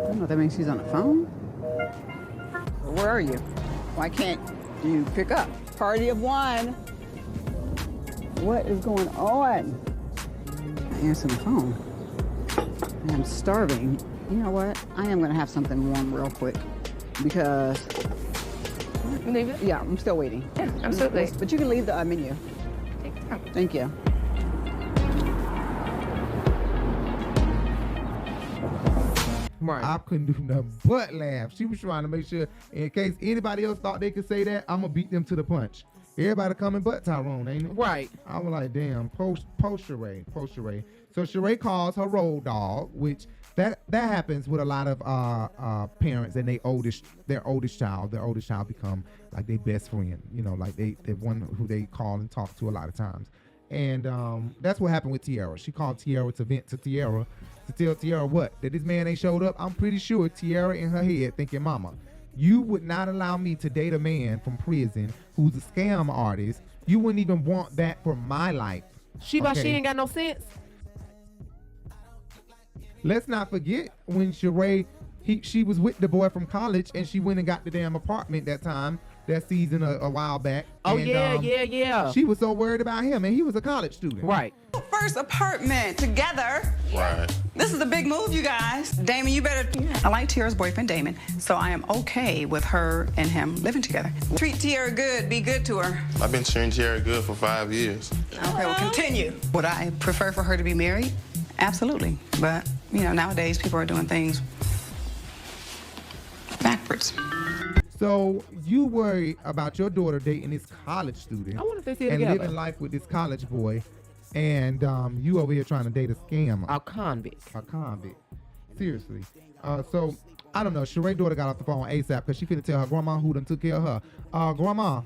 don't know if that means he's on the phone. Where are you? Why can't you pick up? Party of one. What is going on? I answer the phone. I'm starving. You know what? I am gonna have something warm real quick because. Leave it? Yeah, I'm still waiting. Yeah, absolutely. But you can leave the menu. Take your time. Thank you. Right. I couldn't do nothing but laugh. She was trying to make sure, in case anybody else thought they could say that, I'm gonna beat them to the punch. Everybody coming but Tyrone, ain't it? Right. I was like, damn, post Sheree. So Sheree calls her road dog, which that happens with a lot of parents and their oldest child become like their best friend. You know, like they one who they call and talk to a lot of times. And that's what happened with Tiara. She called Tiara to vent to Tiara, to tell Tiara what? That this man ain't showed up. I'm pretty sure Tiara in her head thinking, mama, you would not allow me to date a man from prison who's a scam artist. You wouldn't even want that for my life. She ain't got no sense. Let's not forget when Sheree, she was with the boy from college and she went and got the damn apartment that season a while back. Oh, and, yeah. She was so worried about him, and he was a college student. Right. First apartment together. Right. This is a big move, you guys. Damon, you better. I like Tiara's boyfriend, Damon, so I am okay with her and him living together. Treat Tiara good. Be good to her. I've been treating Tiara good for 5 years. Okay, well, continue. Would I prefer for her to be married? Absolutely. But, nowadays people are doing things backwards. So you worry about your daughter dating this college student. I wonder if they see it and together. living life with this college boy, and you over here trying to date a scammer. A convict. Seriously. So I don't know. Sheree's daughter got off the phone ASAP because she finna tell her grandma who done took care of her. Grandma,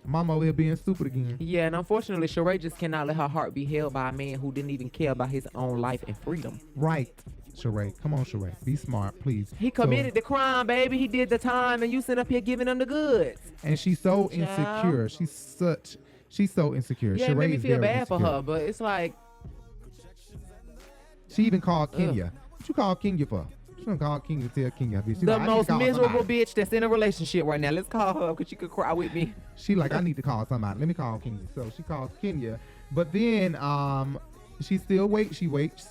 mama over here being stupid again. Yeah, and unfortunately, Sheree just cannot let her heart be held by a man who didn't even care about his own life and freedom. Right. Sheree. Come on, Sheree. Be smart, please. He committed the crime, baby. He did the time, and you sit up here giving him the goods. And she's so insecure. She's so insecure. Yeah, Sheree it made me is feel very bad for insecure. her, but it's like. She even called Kenya. What you call Kenya for? She gonna call Kenya, tell Kenya. Bitch. She The like, I need to most call miserable somebody. bitch that's in a relationship right now. Let's call her because she could cry with me. She like, I need to call somebody. Let me call Kenya. So she calls Kenya. But then she still waits. She waits.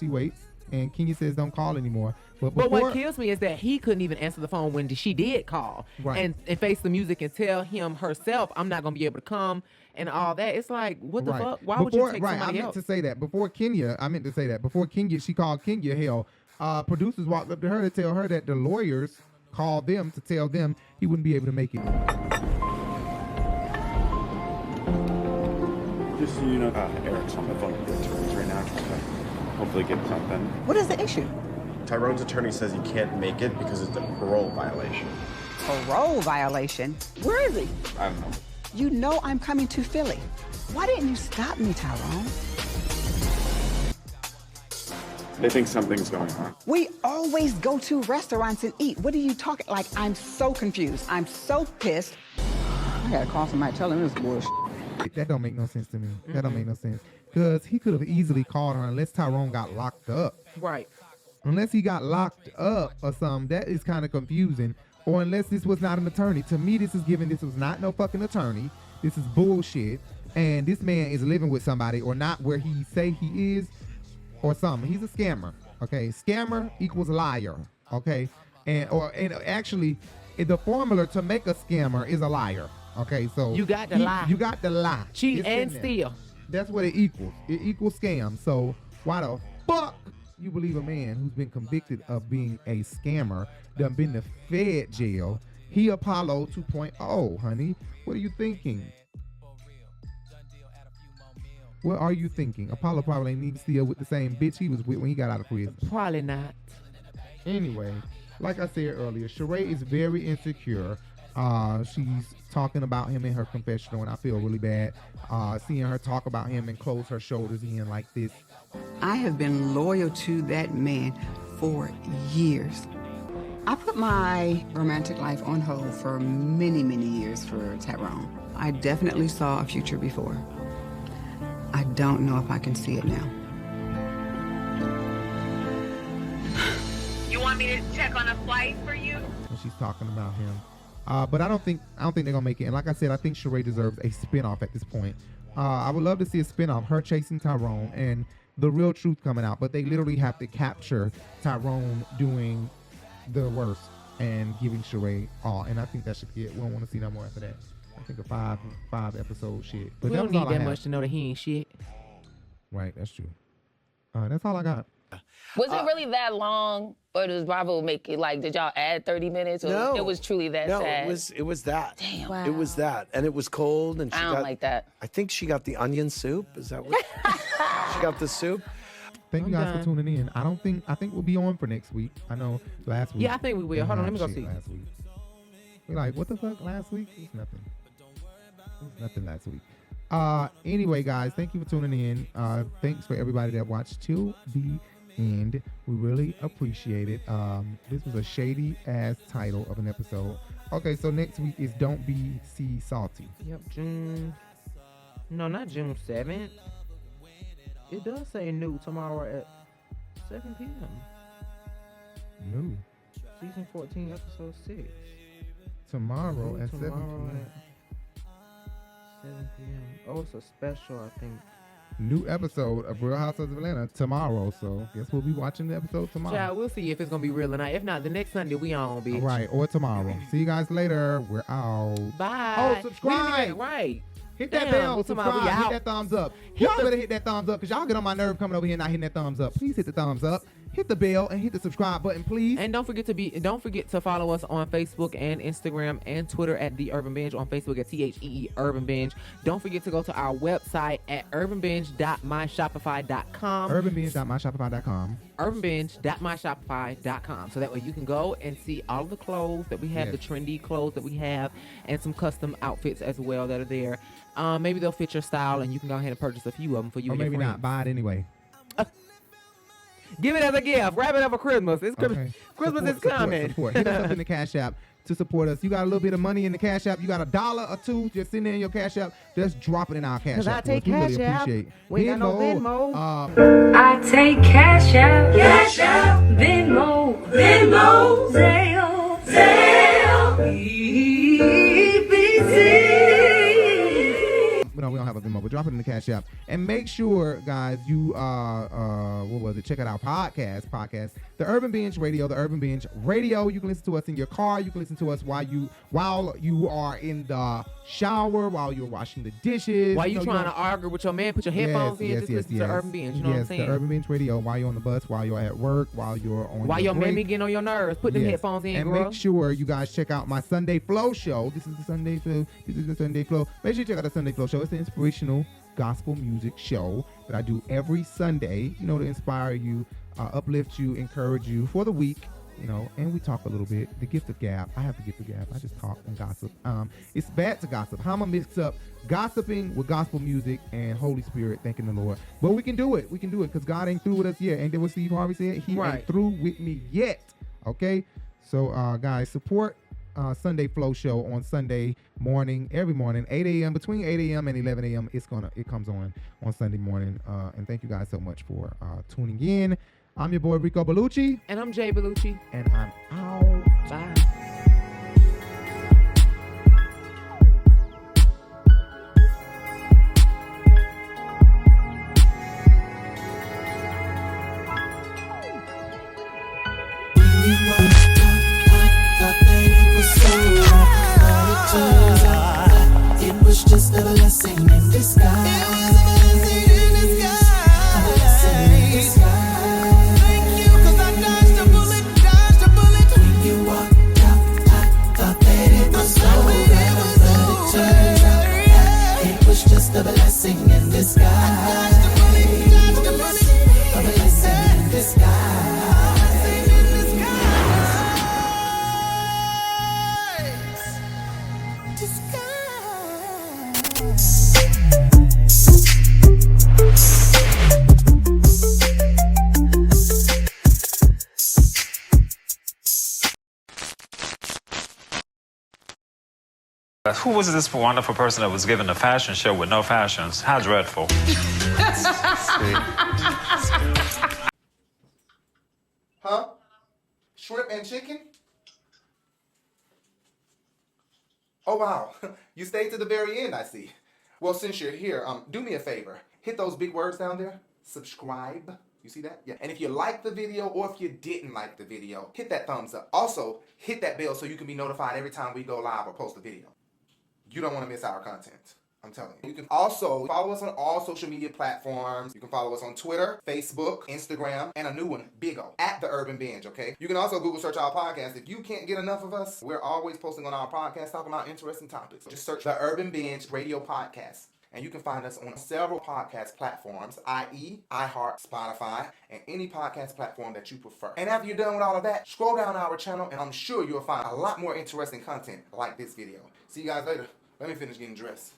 And Kenya says don't call anymore. But what kills me is that he couldn't even answer the phone when she did call. Right. And face the music and tell him herself, I'm not going to be able to come and all that. It's like, what the fuck? Why would you take somebody I meant else? to say that. Before Kenya, she called Kenya, hell, producers walked up to her to tell her that the lawyers called them to tell them he wouldn't be able to make it. Just so you know, Eric's on the phone with the attorneys right now. Hopefully get something. What is the issue? Tyrone's attorney says he can't make it because it's a parole violation. Parole violation? Where is he? I don't know. You know I'm coming to Philly. Why didn't you stop me, Tyrone? They think something's going on. We always go to restaurants and eat. What are you talking? Like, I'm so confused. I'm so pissed. I gotta call somebody, tell him this bullshit. That don't make no sense to me. That don't make no sense. Because he could have easily called her unless Tyrone got locked up. Right. Unless he got locked up or something. That is kind of confusing. Or unless this was not an attorney. To me, this was not no fucking attorney. This is bullshit. And this man is living with somebody or not where he say he is or something. He's a scammer. Okay. Scammer equals liar. Okay. And actually, the formula to make a scammer is a liar. Okay. So you got to lie. You got to lie. Cheat It's and in there. steal. That's what it equals. It equals scam. So why the fuck you believe a man who's been convicted of being a scammer, done been to Fed jail, he Apollo 2.0, honey? What are you thinking? What are you thinking? Apollo probably ain't even still with the same bitch he was with when he got out of prison. Probably not. Anyway, like I said earlier, Sheree is very insecure. She's talking about him in her confessional, and I feel really bad seeing her talk about him and close her shoulders in like this. I have been loyal to that man for years. I put my romantic life on hold for many, many years for Tyrone. I definitely saw a future before. I don't know if I can see it now. You want me to check on a flight for you? When she's talking about him. But I don't think they're gonna make it. And like I said, I think Sheree deserves a spinoff at this point. I would love to see a spinoff, her chasing Tyrone and the real truth coming out. But they literally have to capture Tyrone doing the worst and giving Sheree all. And I think that should get. We don't want to see no more after that. I think a five episode shit. But We that don't was all need I that have. much to know that he ain't shit. Right, that's true. That's all I got. Was it really that long, or does Bravo make it like? Did y'all add 30 minutes, or No. it was truly that sad? No, it was that. Damn. It was that, and it was cold. And she I don't got, like that. I think she got the onion soup. Is that what? She got the soup. Thank you guys done. for tuning in. I think we'll be on for next week. I know last week. Yeah, I think we will. Hold on, let me go shit see. Last week. We're like, what the fuck last week? It's nothing. It's nothing last week. Anyway, guys, thank you for tuning in. Thanks for everybody that watched till the end. We really appreciate it. This was a shady ass title of an episode. Okay, so next week is Don't Be Sea Salty. Yep, not June 7th. It does say new tomorrow at 7 p.m. No. Season 14, episode 6. Tomorrow at 7 Tomorrow p.m. at 7 p.m. Oh, it's a special, I think. New episode of Real Housewives of Atlanta tomorrow. So guess we'll be watching the episode tomorrow. Child, we'll see if it's gonna be real or not. If not, the next Sunday we on, bitch. Right, or tomorrow. See you guys later. We're out. Bye. Oh, subscribe. Right. Hit that Damn, bell, we talking about we subscribe, hit out. that thumbs up. Y'all better hit that thumbs up because y'all get on my nerve coming over here and not hitting that thumbs up. Please hit the thumbs up, hit the bell, and hit the subscribe button, please. And don't forget to follow us on Facebook and Instagram and Twitter at The Urban Binge, on Facebook at THEE Urban Binge. Don't forget to go to our website at urbanbinge.myshopify.com. urbanbinge.myshopify.com. urbanbinge.myshopify.com. So that way you can go and see all of the clothes that we have, Yes. the trendy clothes that we have, and some custom outfits as well that are there. Maybe they'll fit your style, and you can go ahead and purchase a few of them for you Or and your maybe friends. not. Buy it anyway. Give it as a gift. Wrap it up for Christmas. It's Christmas. Okay. Christmas is coming. Support. Hit us up in the Cash App to support us. You got a little bit of money in the Cash App. You got $1 or $2 just sitting there in your Cash App. Just drop it in our Cash App. 'Cause I take we Cash really App. appreciate We ain't got no Venmo. I take Cash App, Venmo, Zelle, No, we don't have a Venmo, but drop it in the Cash App. And make sure, guys, you check out our podcast, The Urban Binge Radio, The Urban Binge Radio. You can listen to us in your car. You can listen to us while you are in the shower, while you're washing the dishes. While you trying to argue with your man, put your headphones in, just listen to Urban Binge. You know what I'm saying? The Urban Binge Radio, while you're on the bus, while you're at work, while you're on While your break. mammy getting on your nerves, put them headphones in, and girl. make sure you guys check out my Sunday Flow show. This is the Sunday Flow. Make sure you check out the Sunday Flow show. It's an inspirational gospel music show that I do every Sunday, to inspire you, uplift you, encourage you for the week, and we talk a little bit. The gift of gab. I have the gift of gab. I just talk and gossip. It's bad to gossip. How am I mix up gossiping with gospel music and Holy Spirit thanking the Lord? But we can do it. We can do it because God ain't through with us yet. Ain't that what Steve Harvey said? He ain't through with me yet. Okay? So, guys, support Sunday Flow show on Sunday morning, every morning, 8 a.m. between 8 a.m. and 11 a.m. It comes on Sunday morning. And thank you guys so much for tuning in. I'm your boy Rico Bellucci. And I'm Jay Bellucci. And I'm out. Bye. It was just a blessing in disguise. Thank you, 'cause I dodged a bullet. When you walked out, I thought that it was over, but it turned out it was just a blessing in disguise. A blessing in disguise. Who was this wonderful person that was given a fashion show with no fashions? How dreadful. Huh? Shrimp and chicken? Oh, wow. You stayed to the very end, I see. Well, since you're here, do me a favor. Hit those big words down there. Subscribe. You see that? Yeah. And if you liked the video or if you didn't like the video, hit that thumbs up. Also, hit that bell so you can be notified every time we go live or post a video. You don't want to miss our content. I'm telling you. You can also follow us on all social media platforms. You can follow us on Twitter, Facebook, Instagram, and a new one, Bigo, at The Urban Binge, okay? You can also Google search our podcast. If you can't get enough of us, we're always posting on our podcast talking about interesting topics. Just search The Urban Binge Radio Podcast. And you can find us on several podcast platforms, i.e. iHeart, Spotify, and any podcast platform that you prefer. And after you're done with all of that, scroll down our channel, and I'm sure you'll find a lot more interesting content like this video. See you guys later. Let me finish getting dressed.